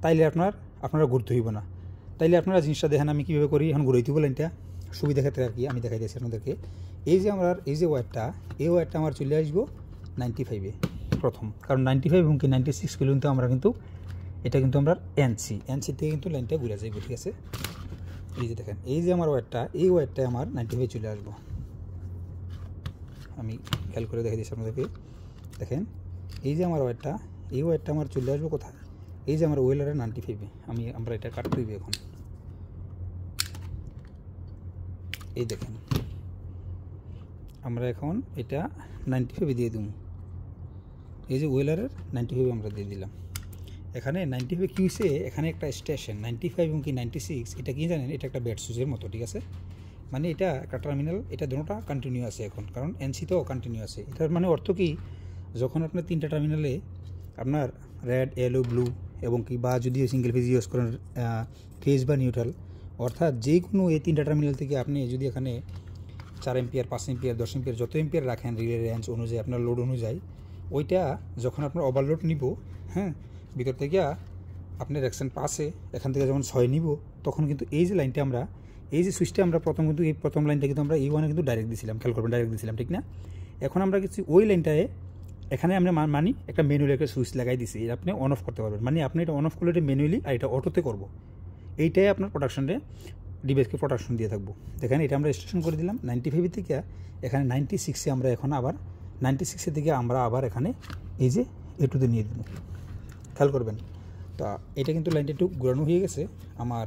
তাইলে আপনারা ঘুরতে হইব না। তাইলে আপনারা জিনিসটা দেখেন আমি কীভাবে করি, এখন ঘুরাইতে হইব লাইনটা সুবিধা ক্ষেত্রে আর কি আমি দেখাই দিয়েছি আপনাদেরকে। এই যে ওয়্যারটা আমার চলে আসবো 95-এ প্রথম, কারণ 95 এবং কি 96 পর্যন্ত আমরা কিন্তু এটা কিন্তু আমরা এনসি থেকে কিন্তু লাইনটা ঘুরে যাইব, ঠিক আছে। এই যে দেখেন এই যে আমার ওয়্যারটা আমার 95 চলে আসবো। আমি খেয়াল করে দেখাই দিচ্ছি আপনাদেরকে, দেখেন এই যে আমার ওয়্যারটা আমার চলে আসবো কোথায়, এই যে আমার ওয়েলারের 95-এ। আমরা এটা কাটতে হইবে এখন। এই দেখেন আমরা এখন এটা 95 দিয়ে দিব, এই যে ওয়েলারের 95 আমরা দিয়ে দিলাম। এখানে 95 কি হয়েছে, এখানে একটা স্টেশন 95 এবং কি 96, এটা কি জানেন, এটা একটা ব্যাট সুইচের মতো, ঠিক আছে। মানে এটা একটা টার্মিনাল, এটা দুটোটা কন্টিনিউ আছে এখন, কারণ এনসি তো কন্টিনিউ আছে। এটার মানে অর্থ কি, যখন আপনার তিনটা টার্মিনালে আপনার রেড, ইয়েলো, ব্লু এবং কি বা যদি সিঙ্গেল ফেজ ইউজ করেন ফেজ বা নিউট্রাল, অর্থাৎ যে কোনো এই তিনটা টার্মিনাল থেকে আপনি যদি এখানে 4 এম্পিয়ার, 5 এম্পিয়ার, 10 এম্পিয়ার যত এম্পিয়ার রাখেন রিলে রেঞ্জ অনুযায়ী, আপনার লোড অনুযায়ী, ওইটা যখন আপনার ওভারলোড নিব, হ্যাঁ ভিতর থেকে আপনার অ্যাকশন পাসে এখান থেকে যখন 6 নিব, তখন কিন্তু এই যে লাইনটা আমরা, এই যে সুইচটা আমরা প্রথম লাইনটা কিন্তু আমরা A1-এ কিন্তু ডাইরেক্ট দিয়েছিলাম, খেয়াল করবেন ডাইরেক্ট দিয়েছিলাম, ঠিক না। এখন আমরা কিছু ওই লাইনটায় এখানে আমরা একটা ম্যানুয়ালি একটা সুইচ লাগাই দিছি, আপনি অন অফ করতে পারবেন। মানে আপনি এটা অন অফ করলে এটা ম্যানুয়ালি, আর এটা অটোতে করবো। এইটাই আপনার প্রোডাকশনে ডিভাইসকে প্রোডাকশন দিয়ে থাকবো। দেখেন এটা আমরা স্টেশন করে দিলাম 95 থেকে, এখানে 96-এ আমরা এখন আবার 96 থেকে আমরা আবার এখানে এই যে A2-তে নিয়ে দেবো, খেয়াল করবেন। তা এটা কিন্তু লাইনটা একটু ঘোরানো হয়ে গেছে আমার।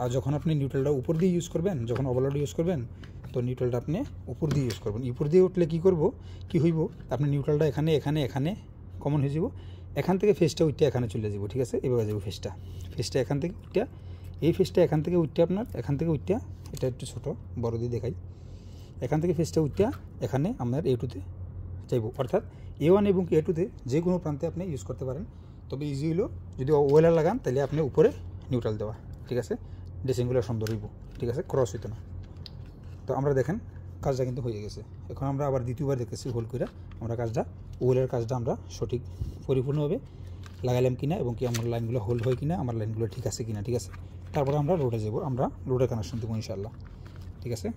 আর যখন আপনি নিউট্রালটা উপর দিয়ে ইউজ করবেন, যখন ওভারলোড ইউজ করবেন, তো নিউট্রালটা আপনি উপর দিয়ে ইউজ করবেন। উপর দিয়ে উঠলে কী হইব, আপনি নিউট্রালটা এখানে কমন হয়ে যাব, এখান থেকে ফেসটা উঠতে এখানে চলে যাব, ঠিক আছে। এভাবে যাব ফেসটা এখান থেকে উঠতে, এই ফেসটা এখান থেকে উঠতে আপনার এটা একটু ছোটো বড় দিয়ে দেখাই, এখান থেকে ফেসটা উঠতে এখানে আপনার A2-তে যাইব। অর্থাৎ A1 এবং A2-তে যে কোনো প্রান্তে আপনি ইউজ করতে পারেন। তবে ইজি হলো যদি ওয়েলার লাগান তাহলে আপনি উপরে নিউট্রাল দেওয়া, ঠিক আছে। ড্রেসিংগুলো সুন্দর হইব, ঠিক আছে, ক্রস হইতো না। তো আমরা দেখেন কাজটা কিন্তু হয়ে গেছে। এখন আমরা আবার দ্বিতীয়বার দেখতেছি হোল্ড করে আমরা ওয়েলার কাজটা আমরা সঠিক পরিপূর্ণভাবে লাগাইলাম কিনা এবং কি আমার লাইনগুলো হোল্ড হয় কিনা, আমার লাইনগুলো ঠিক আছে কিনা, ঠিক আছে। তারপরে আমরা লোডে যাব, আমরা লোডের কানেকশন দেবো ইনশাল্লাহ, ঠিক আছে।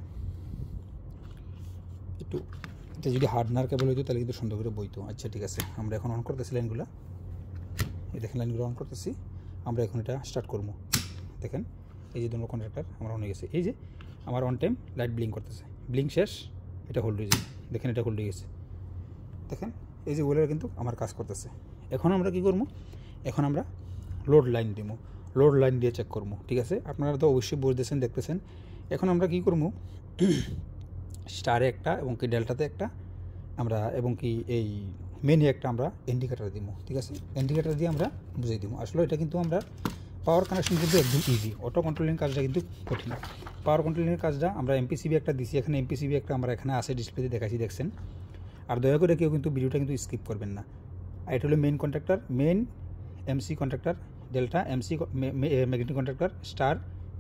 একটু এটা যদি হার্ডনার কেবল হইতো তাহলে কিন্তু সুন্দর করে বইতো। আচ্ছা ঠিক আছে, আমরা এখন অন করতেছি লাইনগুলো, এই দেখেন লাইনগুলো অন করতেছি। আমরা এখন এটা স্টার্ট করবো। দেখেন এই যে দুটো কন্ট্রাক্টর আমার অন হয়ে গেছে, এই যে আমার অন টাইম লাইট ব্লিঙ্ক করতেছে, ব্লিঙ্ক শেষ, এটা হোল্ড হয়ে যাবে। দেখেন এটা হোল্ড হয়ে গেছে, দেখেন এই যে ওয়েলার কিন্তু আমার কাজ করতেছে। এখন আমরা কি করবো, এখন আমরা লোড লাইন দিব, লোড লাইন দিয়ে চেক করবো, ঠিক আছে। আপনারা তো অবশ্যই বুঝতেছেন, দেখতেছেন। এখন আমরা কি করবো, স্টারে একটা এবং কি ডেল্টাতে একটা আমরা এবং কি এই মেনে একটা আমরা ইন্ডিকেটার দিব, ঠিক আছে। ইন্ডিকেটার দিয়ে আমরা বুঝিয়ে দিব। আসলে এটা কিন্তু আমরা পাওয়ার কানেকশন কিন্তু একদম ইজি, অটো কন্ট্রোলিং কাজটা কিন্তু কঠিন। পাওয়ার কন্ট্রোলিংয়ের কাজটা আমরা এমপিসিবি একটা দিছি, এখানে এমপিসিবি একটা আমরা এখানে আছে ডিসপ্লেতে দেখাচ্ছি, দেখছেন। আর দয়া করে কেউ কিন্তু ভিডিওটা কিন্তু স্কিপ করবেন না। আর এটা হলো main contractor, main MC contractor, delta MC magnetic contractor, star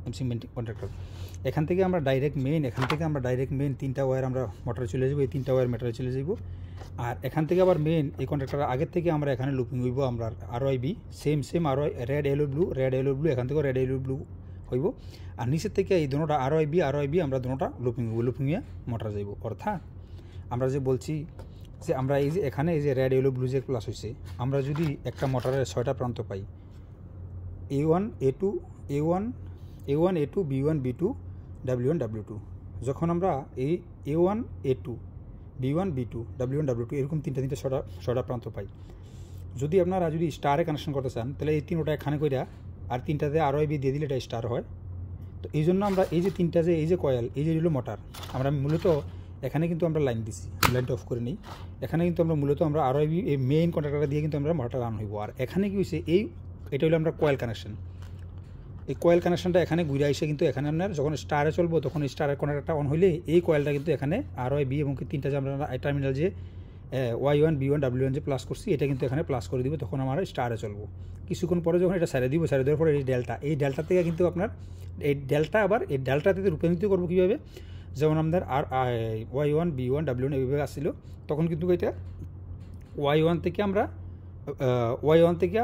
MC contractor. এখান থেকে আমরা ডাইরেক্ট মেইন, এখান থেকে আমরা ডাইরেক্ট মেইন 3টা ওয়্যার আমরা মোটরে চলে যাবো, এই 3টা ওয়্যার মেটারে চলে যাব। আর এখান থেকে আবার মেইন এই কন্ট্রাক্টর আগের থেকে আমরা এখানে লুপিং হইব, আমরা ROIB সেম রেড এলো ব্লু, এখান থেকে রেড এলো ব্লু হইব। আর নিচের থেকে এই দুটোটা ROIB আমরা দুটোটা লুপিং হইব, লুপিংয়ে মোটর যাইব। অর্থাৎ আমরা যে বলছি যে আমরা এই যে এখানে এই যে রেড এলো ব্লু যে প্লাস হয়েছে, আমরা যদি একটা মোটরের 6টা প্রান্ত পাই, A1 A2 B1 B2 W1 W2, যখন আমরা এই A1 A2 B1 B2 W1 W2 এরকম 6টা প্রান্ত পাই, যদি আপনারা যদি স্টারে কানেকশন করতে চান তাহলে এই 3টা এখানে কইরা আর 3টাতে ROIB দিয়ে দিলে এটা স্টার হয়। তো এই জন্য আমরা এই যে 3টা যে এই যে কয়েল, এই যে হলো মোটর, আমরা মূলত এখানে কিন্তু আমরা লাইন দিছি, লাইনটা অফ করে নিই। এখানে কিন্তু আমরা মূলত আমরা ROIB এই মেইন কন্ট্রাক্টরটা দিয়ে কিন্তু আমরা মোটর রান হইব। আর এখানে কি হয়েছে, এটা হলো আমরা কয়েল কানেকশন, এই কয়েল কানেকশনটা এখানে ঘুরে আসে কিন্তু এখানে আপনার যখন স্টারে চলবো তখন স্টারের কন্ট্রাক্টরটা অন হইলে এই কয়েলটা কিন্তু এখানে ROIB এবং 3টা যে আমরা টার্মিনাল যে Y1 B1 W1 যে প্লাস করছি, এটা কিন্তু এখানে প্লাস করে দিব, তখন আমরা স্টারে চলবো। কিছুক্ষণ পরে যখন এটা ছেড়ে দিব, ছেড়ে দেওয়ার পরে এই ডেল্টা থেকে কিন্তু আপনার এই ডেল্টা আবার এই ডেল্টাতে রূপান্তরিত করবো কীভাবে, যেমন আমাদের Y1 B1 W1 এইভাবে আসছিল, তখন কিন্তু এটা Y1 থেকে আমরা Y1 থেকে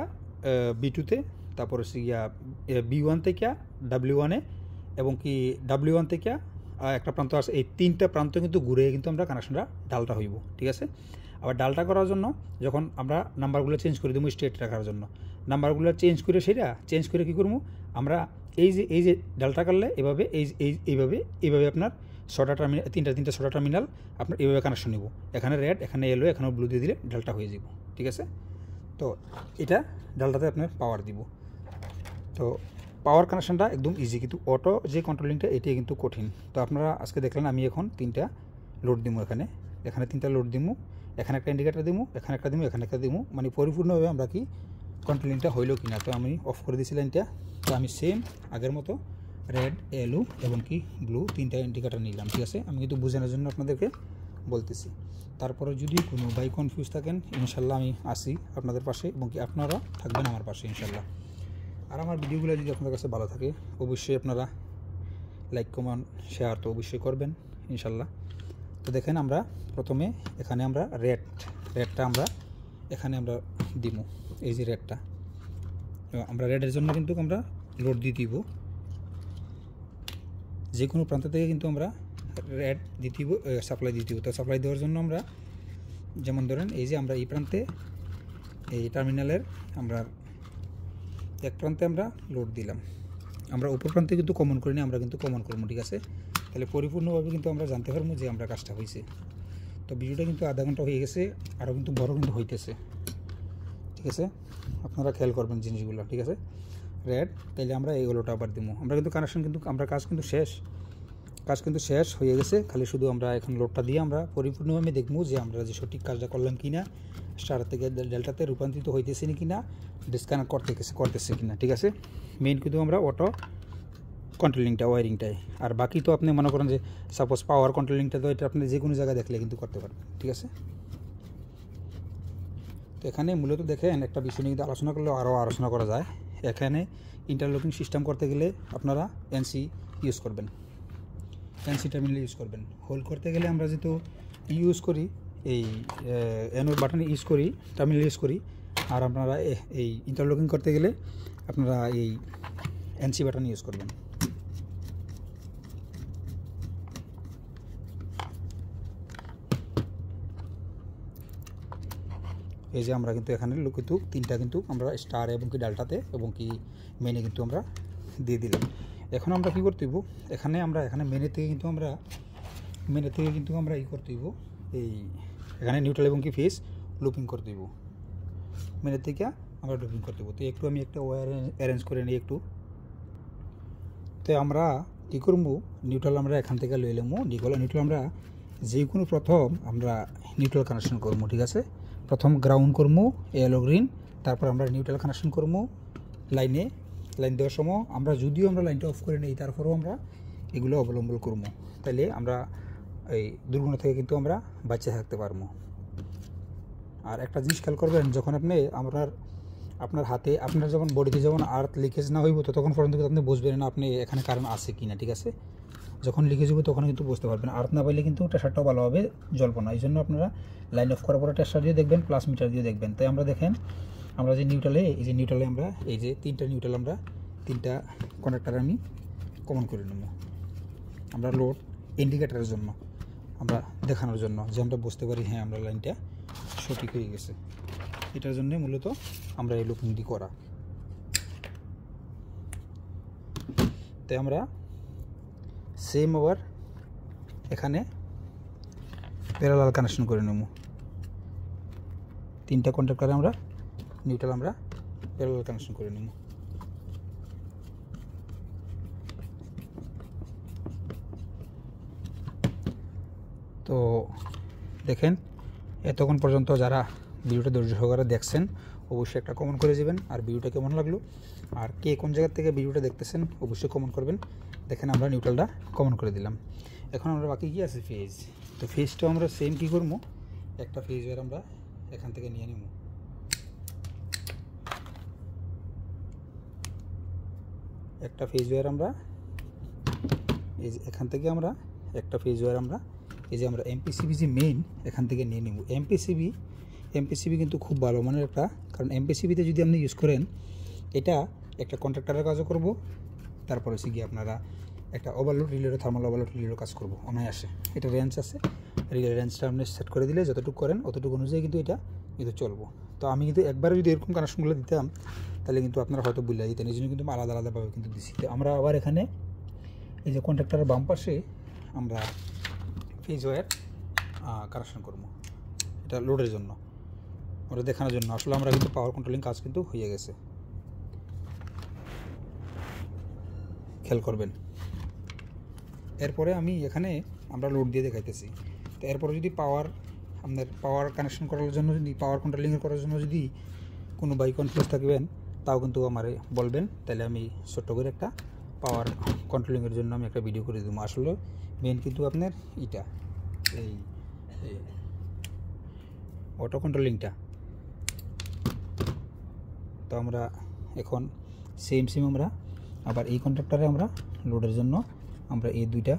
B2-তে, তারপর হচ্ছে গিয়া B1 থেকে W1-এ এবং কি W1 থেকে একটা প্রান্ত আছে, এই 3টা প্রান্ত কিন্তু ঘুরে কিন্তু আমরা কানেকশনটা ডালটা হইব, ঠিক আছে। আবার ডালটা করার জন্য যখন আমরা নাম্বারগুলো চেঞ্জ করে দেবো স্ট্রেট রাখার জন্য, নাম্বারগুলো চেঞ্জ করে কী করবো আমরা এই যে ডালটা করলে এভাবে এইভাবে আপনার 6টা টার্মিনাল, 3টা 6টা টার্মিনাল আপনার এইভাবে কানেকশন নেব। এখানে রেড, এখানে ইয়েলো, এখানে ব্লু দিয়ে দিলে ডালটা হয়ে যাব, ঠিক আছে। তো এটা ডালটাতে আপনার পাওয়ার দিব। তো পাওয়ার কানেকশনটা একদম ইজি, কিন্তু অটো যে কন্ট্রোলিংটা এটাই কিন্তু কঠিন। তো আপনারা আজকে দেখলেন আমি এখন 3টা লোড দিব, এখানে 3টা লোড দিব, এখানে একটা ইন্ডিকেটার দিব, এখানে একটা দিব, এখানে একটা দিব, মানে পরিপূর্ণভাবে আমরা কি কন্ট্রোলিংটা হইলো কিনা। তো আমি অফ করে দিয়েছি লাইনটা। তো আমি সেম আগের মতো রেড এলো এবং কি ব্লু 3টা ইন্ডিকেটার নিলাম, ঠিক আছে। আমি কিন্তু বোঝানোর জন্য আপনাদেরকে বলতেছি। তারপরে যদি কোনো বাই কনফিউজ থাকেন, ইনশাল্লাহ আমি আসি আপনাদের পাশে এবং কি আপনারা থাকবেন আমার পাশে ইনশাল্লাহ। আর আমার ভিডিওগুলো যদি আপনাদের কাছে ভালো থাকে অবশ্যই আপনারা লাইক কমেন্ট শেয়ার তো অবশ্যই করবেন ইনশাল্লাহ। তো দেখেন আমরা প্রথমে এখানে আমরা রেডটা আমরা এখানে আমরা দিব, এই যে রেডটা আমরা রেডের জন্য কিন্তু আমরা লোড দিয়ে দিব, যে কোনো প্রান্ত থেকে কিন্তু আমরা রেড দিব, সাপ্লাই দিয়ে দিব। তো সাপ্লাই দেওয়ার জন্য আমরা যেমন ধরেন এই যে আমরা এই প্রান্তে এই টার্মিনালের আমরা এক প্রান্তে আমরা লোড দিলাম, আমরা উপর প্রান্তে কিন্তু কমন করিনি, আমরা কিন্তু কমন করবো, ঠিক আছে। তাহলে পরিপূর্ণভাবে কিন্তু আমরা জানতে পারবো যে আমরা কাজটা হয়েছে। তো ভিডিওটা কিন্তু আধা ঘন্টা হয়ে গেছে, আরও কিন্তু বড় কিন্তু হইতেছে, ঠিক আছে। আপনারা খেয়াল করবেন জিনিসগুলো, ঠিক আছে। রেড, তাইলে আমরা এইগুলোটা আবার দিব, আমরা কিন্তু কানেকশন কিন্তু আমরা কাজ কিন্তু শেষ হয়ে গেছে। খালি শুধু আমরা এখন লোডটা দিয়ে আমরা পরিপূর্ণভাবে দেখবো যে আমরা যে সঠিক কাজটা করলাম কিনা, স্টার থেকে ডেল্টাতে রূপান্তরিত হইতেছে না কিনা, ডিসকানেক্ট করতেছে কিনা, ঠিক আছে। মেইন কিন্তু আমরা অটো কন্ট্রোলিংটা ওয়ারিংটাই, আর বাকি তো আপনি মনে করেন যে সাপোজ পাওয়ার কন্ট্রোলিংটা তো এটা আপনি যে কোনো জায়গায় দেখলে কিন্তু করতে পারবেন, ঠিক আছে। তো এখানে মূলত দেখেন একটা বিষয় নিয়ে কিন্তু আলোচনা করলে আরও আলোচনা করা যায়। এখানে ইন্টারলকিং সিস্টেম করতে গেলে আপনারা এনসি ইউজ করবেন, এনসি টার্মিনাল ইউজ করবেন। হোল্ড করতে গেলে আমরা যেহেতু ইউজ করি এই এনোর বাটন ইউজ করি, টার্মিনাল ইউজ করি, আর আপনারা এই ইন্টারলকিং করতে গেলে আপনারা এই এনসি বাটন ইউজ করবেন। এই যে আমরা কিন্তু এখানে কিন্তু তিনটা কিন্তু আমরা স্টার এবং কি ডালটাতে এবং কি মেনে কিন্তু আমরা দিয়ে দিলাম। এখন আমরা কি করতে হইব, এখানে মেনে থেকে কিন্তু আমরা ই করতে হইব, এই এখানে নিউট্রাল এবং কি ফেজ লুপিং করতে হইব, মেনে থেকে আমরা লুপিং করতে হইব। তো একটু আমি একটা ওয়্যার অ্যারেঞ্জ করে নিই একটু। তো আমরা কী করবো, নিউট্রাল আমরা এখান থেকে লই লমু। নিউট্রাল আমরা যে কোনো প্রথম আমরা নিউট্রাল কানেকশন করবো, ঠিক আছে। প্রথম গ্রাউন্ড করবো ইয়েলো গ্রিন, তারপর আমরা নিউট্রাল কানেকশন করবো লাইন দেওয়ার সময় আমরা যদিও আমরা লাইনটা অফ করে নিই, তারপরেও আমরা এগুলো অবলম্বন করবো, তাইলে আমরা এই দুর্ঘটনা থেকে কিন্তু আমরা বাঁচে থাকতে পারবো। আর একটা জিনিস খেয়াল করবেন, যখন আপনি আপনার হাতে আপনার যখন বডিতে যখন আর্থ লিকেজ না হইব তখন পর্যন্ত আপনি বুঝবেন না আপনি এখানে কারেন্ট আছে কি না, ঠিক আছে। যখন লিকেজ হইব তখন কিন্তু বুঝতে পারবেন। আর্থ না পাইলে কিন্তু টেস্টারটাও ভালোভাবে জ্বলবে না। এই জন্য আপনারা লাইন অফ করার পরে টেস্টার দিয়ে দেখবেন, প্লাস মিটার দিয়ে দেখবেন। তাই আমরা দেখেন আমরা যে নিউট্রালে আমরা এই যে তিনটা নিউট্রাল আমরা তিনটা কনেক্টার আমি কমন করে নেব। আমরা লোড ইন্ডিকেটারের জন্য, আমরা দেখানোর জন্য যে আমরা বুঝতে পারি হ্যাঁ আমরা লাইনটা সঠিক হয়ে গেছে, এটার জন্য মূলত আমরা এই লুপিংটি করা। তাই আমরা সেম আবার এখানে প্যারালাল কানেকশন করে নেব। তিনটা কন্ট্যাক্টরে আমরা নিউট্রাল আমরা প্যারালাল কানেকশন করে নেব। তো দেখেন এতক্ষণ পর্যন্ত যারা ভিডিওটা ধৈর্য সহকারে দেখছেন অবশ্যই একটা কমেন্ট করে যাবেন। আর ভিডিওটা কেমন লাগলো আর কে কোন জায়গা থেকে ভিডিওটা দেখতেছেন অবশ্যই কমেন্ট করবেন। দেখেন আমরা নিউট্রালটা কমেন্ট করে দিলাম। এখন আমরা বাকি কি আছে ফেজ। তো ফেজটা আমরা সেম কি করব, একটা ফেজ ওয়্যার আমরা এখান থেকে নিয়ে নেব। একটা ফেজ ওয়্যার আমরা এই যে এখান থেকে আমরা একটা ফেজ ওয়্যার আমরা এই যে আমরা এমপিসিবি যে মেইন এখান থেকে নিয়ে নেব। এমপিসিবি কিন্তু খুব ভালো মানের একটা, কারণ এমপিসিবিতে যদি আপনি ইউজ করেন এটা একটা কন্ট্রাক্টরের কাজও করব, তারপর হচ্ছে গিয়ে আপনারা একটা ওভারলোড রিলের থার্মাল ওভারলোড রিলেরও কাজ করবো অনায়াসে। এটা রেঞ্জ আছে, রিলের রেঞ্জটা আপনি সেট করে দিলে যতটুকু করেন অতটুকু অনুযায়ী কিন্তু এটা চলবো। তো আমি কিন্তু একবারে যদি এরকম কানেকশনগুলো দিতাম তাহলে কিন্তু আপনারা হয়তো বুঝলে দিতেন, এই জন্য কিন্তু আলাদা আলাদাভাবে কিন্তু দিচ্ছি। তো আমরা আবার এখানে এই যে কন্ট্রাক্টরের বাম পাশে আমরা ফেজ ওয়্যার কানেকশন করবো, এটা লোডের জন্য, ওটা দেখানোর জন্য। আসলে আমরা কিন্তু পাওয়ার কন্ট্রোলিং কাজ কিন্তু হয়ে গেছে, খেয়াল করবেন। এরপরে আমি এখানে আমরা লোড দিয়ে দেখাইতেছি। তো এরপরে যদি আপনার পাওয়ার কানেকশন করার জন্য যদি পাওয়ার কন্ট্রোলিং করার জন্য যদি কোনো বাই কনফিউজ থাকবেন তাও কিন্তু আমারে বলবেন, তাহলে আমি ছোট্ট করে একটা পাওয়ার কন্ট্রোলিংয়ের জন্য আমি একটা ভিডিও করে দেবো। আসলে মেন কিন্তু আপনার এটা এই অটো কন্ট্রোলিংটা। তো আমরা এখন সেম আমরা আবার এই কন্ট্রাক্টরে আমরা লোডের জন্য আমরা এই দুইটা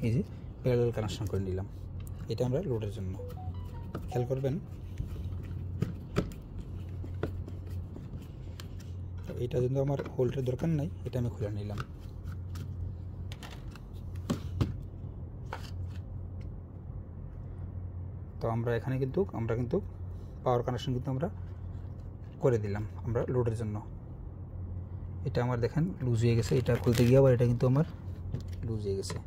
এই যে প্যারালাল কানেকশন করে নিলাম, এটা আমরা লোডের জন্য। খেয়াল করবেন তো এটা কিন্তু আমার হোল্ডের দরকার নাই, এটা আমি খুলে নিলাম। তো আমরা এখানে কিন্তু পাওয়ার কানেকশন কিন্তু আমরা করে দিলাম আমরা লোডের জন্য। এটা আমার দেখেন লুজ হয়ে গেছে, এটা খুলতে গিয়ে আবার এটা কিন্তু আমার লুজ হয়ে গেছে।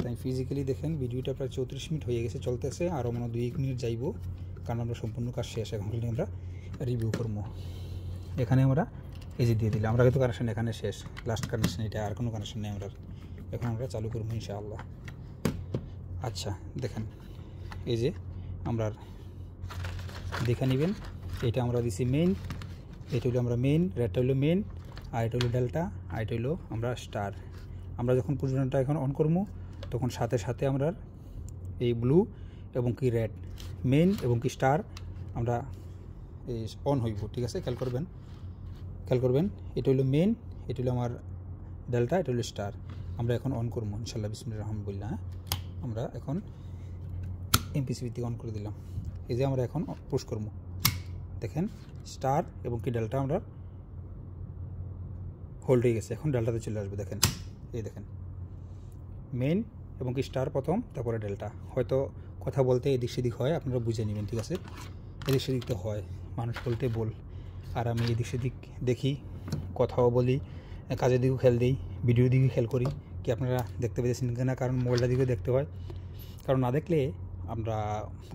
তাই ফিজিক্যালি দেখেন ভিডিওটা প্রায় 34 মিনিট হয়ে গেছে চলতেছে, আরও মনে 2-1 মিনিট যাইব, কারণ আমরা সম্পূর্ণ কাজ শেষ। এখন আমরা রিভিউ করবো। এখানে আমরা এই যে দিয়ে দিলাম, আমরা কিন্তু কানেকশন এখানে শেষ, লাস্ট কানেকশন এটা, আর কোনো কানেকশন নেই আমরা। এখন আমরা চালু করবো ইনশাআল্লাহ। আচ্ছা দেখেন এই যে আমরা দেখে নেবেন, এটা আমরা দিছি মেইন, এটা হলো আমরা মেইন, রেডটা হলো মেইন, আর এটা হলো ডেল্টা, আর এটা হলো আমরা স্টার। আমরা যখন পুজোটা এখন অন করবো তখন সাথে সাথে আমরা এই ব্লু এবং কি রেড মেইন এবং কি স্টার আমরা এই অন হইব, ঠিক আছে। খেয়াল করবেন এটা হলো মেইন, এটা হলো আমার ডেল্টা, এটা হলো স্টার। আমরা এখন অন করবো ইনশাল্লাহ, বিসমিল্লাহির রহমানির রহিম। আমরা এখন এমপিসিবি থেকে অন করে দিলাম। এই যে আমরা এখন পুশ করবো, দেখেন স্টার এবং কি ডেল্টা আমরা হোল্ড হয়ে গেছে। এখন ডেল্টাতে চলে আসবে। দেখেন এই দেখেন মেইন এবং কি স্টার প্রথম, তারপরে ডেল্টা। হয়তো কথা বলতে এদিক সেদিক হয়, আপনারা বুঝে নেবেন, ঠিক আছে? এদিক সেদিক তো হয়, মানুষ বলতে বল, আর আমি এদিক সেদিক দেখি, কথাও বলি, কাজের দিকেও খেয়াল দিই, ভিডিওর দিকেও খেয়াল করি। কি আপনারা দেখতে পেয়েছেন কিনা? কারণ মোবাইলটার দিকেও দেখতে হয়, কারণ না দেখলে আমরা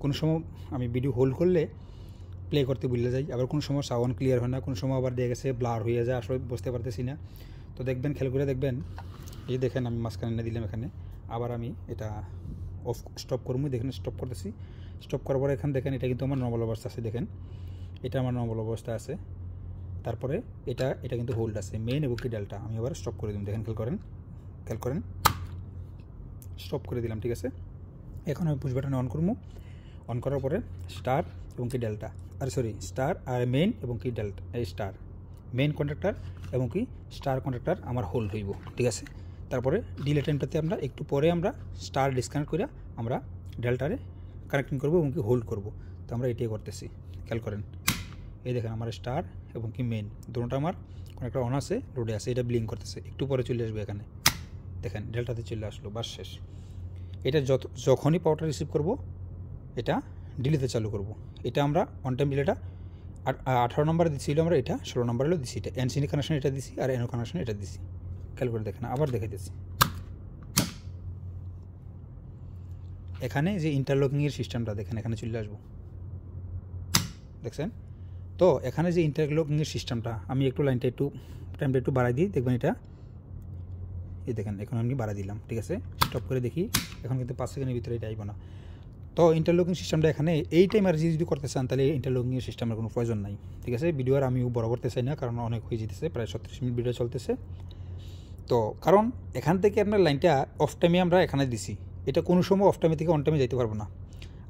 কোনো সময় আমি ভিডিও হোল্ড করলে প্লে করতে ভুলে যাই, আবার কোনো সময় সাউন্ড ক্লিয়ার হয় না, কোনো সময় আবার দিয়ে গেছে ব্লার হয়ে যায়, আসলে বুঝতে পারতেছি না। তো দেখবেন, খেয়াল করে দেখবেন। এই দেখেন আমি মাঝখানে এনে দিলাম এখানে, আবার আমি এটা অফ স্টপ করবো। দেখেন স্টপ করতেছি, স্টপ করার পরে এখানে দেখেন এটা কিন্তু আমার নর্মাল অবস্থা আছে। দেখেন এটা আমার নর্মাল অবস্থা আছে, তারপরে এটা কিন্তু হোল্ড আছে, মেইন এবং কি ডেল্টা। আমি আবার স্টপ করে দিলাম, দেখেন খেয়াল করেন স্টপ করে দিলাম, ঠিক আছে? এখন আমি পুশ বাটনে অন করবো। অন করার পরে স্টার এবং কি ডেল্টা, আর সরি স্টার আর মেইন এবং কি ডেল্টা, স্টার মেইন কন্ট্রাক্টর এবং কি স্টার কন্ট্রাক্টর আমার হোল্ড হইব, ঠিক আছে? তারপরে ডিলে টাইমটাতে আমরা একটু পরে আমরা স্টার ডিসকানেক্ট করে আমরা ডেল্টারে কানেক্টিং করবো এবং কি হোল্ড করব। তো আমরা এটাই করতেছি, খেয়াল করেন। এই দেখেন আমার স্টার এবং কি মেইন দুটোটা আমার কনেক্টর অন আছে, লোডে আছে, এটা ব্লিঙ্ক করতেছে। একটু পরে চলে আসবে এখানে, দেখেন ডেল্টাতে চলে আসলো, বাস শেষ। এটা যখনই পাওয়ারটা রিসিভ করব এটা ডিলেতে চালু করব। এটা আমরা অন টাইম ডিলেটা 18 নম্বরে দিচ্ছিল, আমরা এটা 16 নম্বরে দিচ্ছি। এটা এনসিডি কানেকশন এটা দিছি, আর এনও কানেকশন এটা দিছি। খেয়াল করে দেখেন, আবার দেখে দিচ্ছি। এখানে যে ইন্টারলকিংয়ের সিস্টেমটা দেখেন, এখানে চলে আসবো, দেখছেন? তো এখানে যে ইন্টারলকিংয়ের সিস্টেমটা, আমি একটু টাইমটা একটু বাড়াই দিই, দেখবেন এটা এই দেখেন এখন আমি বাড়াই দিলাম, ঠিক আছে? স্টপ করে দেখি, এখন কিন্তু 5 সেকেন্ডের ভিতরে এটা আইব না। তো ইন্টারলকিং সিস্টেমটা এখানে এই টাইম আর যদি করতে চান, তাহলে ইন্টারলকিংয়ের সিস্টেমের কোনো প্রয়োজন নাই, ঠিক আছে? ভিডিও আর আমিও বড় করতে চাই না, কারণ অনেক হয়ে যেতেছে, প্রায় 37 মিনিট ভিডিও চলতেছে। তো কারণ এখান থেকে আপনার লাইনটা অফ টাইমে আমরা এখানে দিছি, এটা কোনো সময় অফ টাইমে থেকে অন টাইমে যাইতে পারবো না।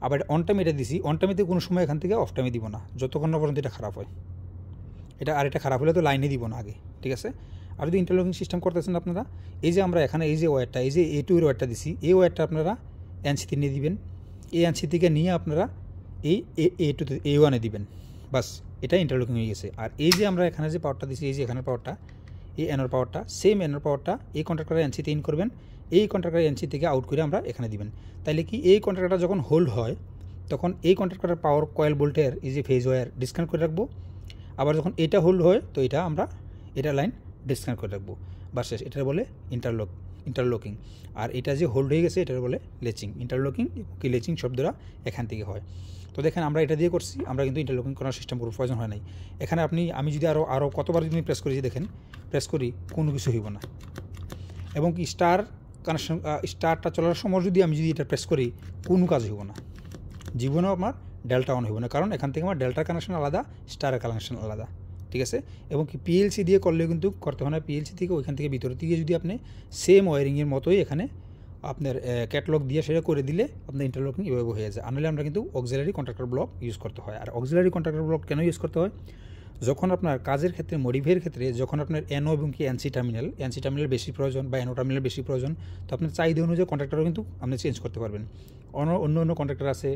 আবার অন টাইমে এটা দিছি, অন টাইমে কোনো সময় এখান থেকে অফ টাইমে দিব না, যতক্ষণ না পর্যন্ত এটা খারাপ হয়। এটা খারাপ হলে তো লাইনে দিব না আগে, ঠিক আছে? আর যদি ইন্টারলকিং সিস্টেম করতেছেন আপনারা, এই যে আমরা এখানে এই যে ওয়্যারটা, এই যে A2 এর ওয়্যারটা দিছি, এই ওয়্যারটা আপনারা এনসিতে নিয়ে দিবেন, এই এনসি থেকে নিয়ে আপনারা এই A2 A1-এ দিবেন, বাস এটা ইন্টারলকিং হয়ে গেছে। আর এই যে আমরা এখানে যে পাওয়ারটা দিছি, এই যে এখানের পাওয়ারটা, এই এনর পাওয়ারটা, সেম এনর পাওয়ারটা এই কন্ট্রাক্টরের এনসিতে ইন করবেন, এই কন্ট্রাক্টরের এনসি থেকে আউট করে আমরা এখানে দিবেন। তাইলে কি এই কন্ট্রাক্টরটা যখন হোল্ড হয়, তখন এই কন্ট্রাক্টরের পাওয়ার কয়েল ভোল্টের এই যে ফেজ ওয়্যার ডিসকানেক্ট করে রাখবো। আবার যখন এটা হোল্ড হয়, তো এটা আমরা এটা লাইন ডিসকানেক্ট করে রাখবো, বা শেষ। এটার বলে ইন্টারলকিং। আর এটা যে হোল্ড হয়ে গেছে, এটার বলে লেচিং। ইন্টারলকিং কি লেচিং শব্দটা এখান থেকে হয়। তো দেখেন আমরা এটা দিয়ে করছি, আমরা কিন্তু ইন্টারলকিং করার সিস্টেম কোনো প্রয়োজন হয় নাই। এখানে আমি যদি আরও কতবার যদি প্রেস করি, যে দেখেন প্রেস করি, কোনো কিছু হইব না। এবং কি স্টার কানেকশন, স্টারটা চলার সময় যদি আমি এটা প্রেস করি, কোনো কাজ হইব না, জীবনেও আমার ডেল্টা অন হইব না, কারণ এখান থেকে আমার ডেল্টার কানেকশন আলাদা, স্টারের কানেকশন আলাদা, ঠিক আছে? এবং কি পিএলসি দিয়ে করলেও কিন্তু করতে হয় না। পিএলসি থেকে ওইখান থেকে ভিতর থেকে যদি আপনি সেম ওয়ারিংয়ের মতোই এখানে আপনার ক্যাটালগ দিয়ে সেটা করে দিলে আপনার ইন্টারলকিং এভাবে হয়ে যায়। আনলে আমরা কিন্তু অক্সিলারি কন্ট্রাক্টর ব্লক ইউজ করতে হয়। আর অক্সিলারি কন্ট্রাক্টর ব্লক কেন ইউজ করতে হয়? যখন আপনার কাজের ক্ষেত্রে, মডিফাইয়ের ক্ষেত্রে, যখন আপনার এনও এবং কি এনসি টার্মিনাল বেশি প্রয়োজন বা এনও টার্মিনাল বেশি প্রয়োজন, তো আপনার চাহিদা অনুযায়ী কন্ট্রাক্টরও কিন্তু আপনি চেঞ্জ করতে পারবেন। অন্য কন্ট্রাক্টর আছে,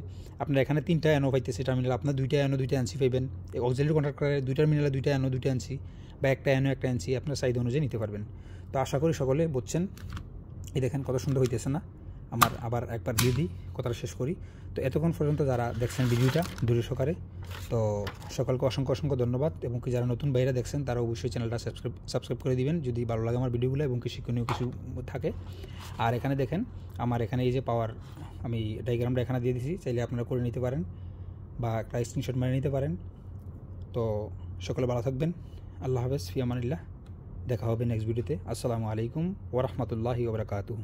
আপনার এখানে 3টা এনও পাইতেছে টার্মিনাল, আপনার 2টা এনও 2টা এনসি পাইবেন। অক্সিলারি কন্ট্রাক্টরের 2 টার্মিনালে 2টা এনও 2টা এনসি, বা একটা এনও একটা এনসি, আপনার চাহিদা অনুযায়ী নিতে পারবেন। তো আশা করি সকলে বুঝছেন। এই দেখেন কত সুন্দর হইতেছে না? আমার আবার একবার দিয়ে দিই, কথাটা শেষ করি। তো এতক্ষণ পর্যন্ত যারা দেখছেন ভিডিওটা ধৈর্য সহকারে, তো সকলকে অসংখ্য ধন্যবাদ। এবং কি যারা নতুন বাইরে দেখছেন, তারা অবশ্যই চ্যানেলটা সাবস্ক্রাইব করে দিবেন যদি ভালো লাগে আমার ভিডিওগুলো এবং কি শিক্ষণীয় কিছু থাকে। আর এখানে দেখেন আমার এখানে এই যে পাওয়ার, আমি ডায়াগ্রামটা এখানে দিয়ে দিয়েছি, চাইলে আপনারা করে নিতে পারেন বা একটা স্ক্রিনশট মেরে নিতে পারেন। তো সকলে ভালো থাকবেন। আল্লাহ হাফেজ, ফি আমানিল্লাহ। দেখা হবে নেক্সট ভিডিওতে। আসসালামু আলাইকুম ওয়া রাহমাতুল্লাহি ওয়া বারাকাতুহু।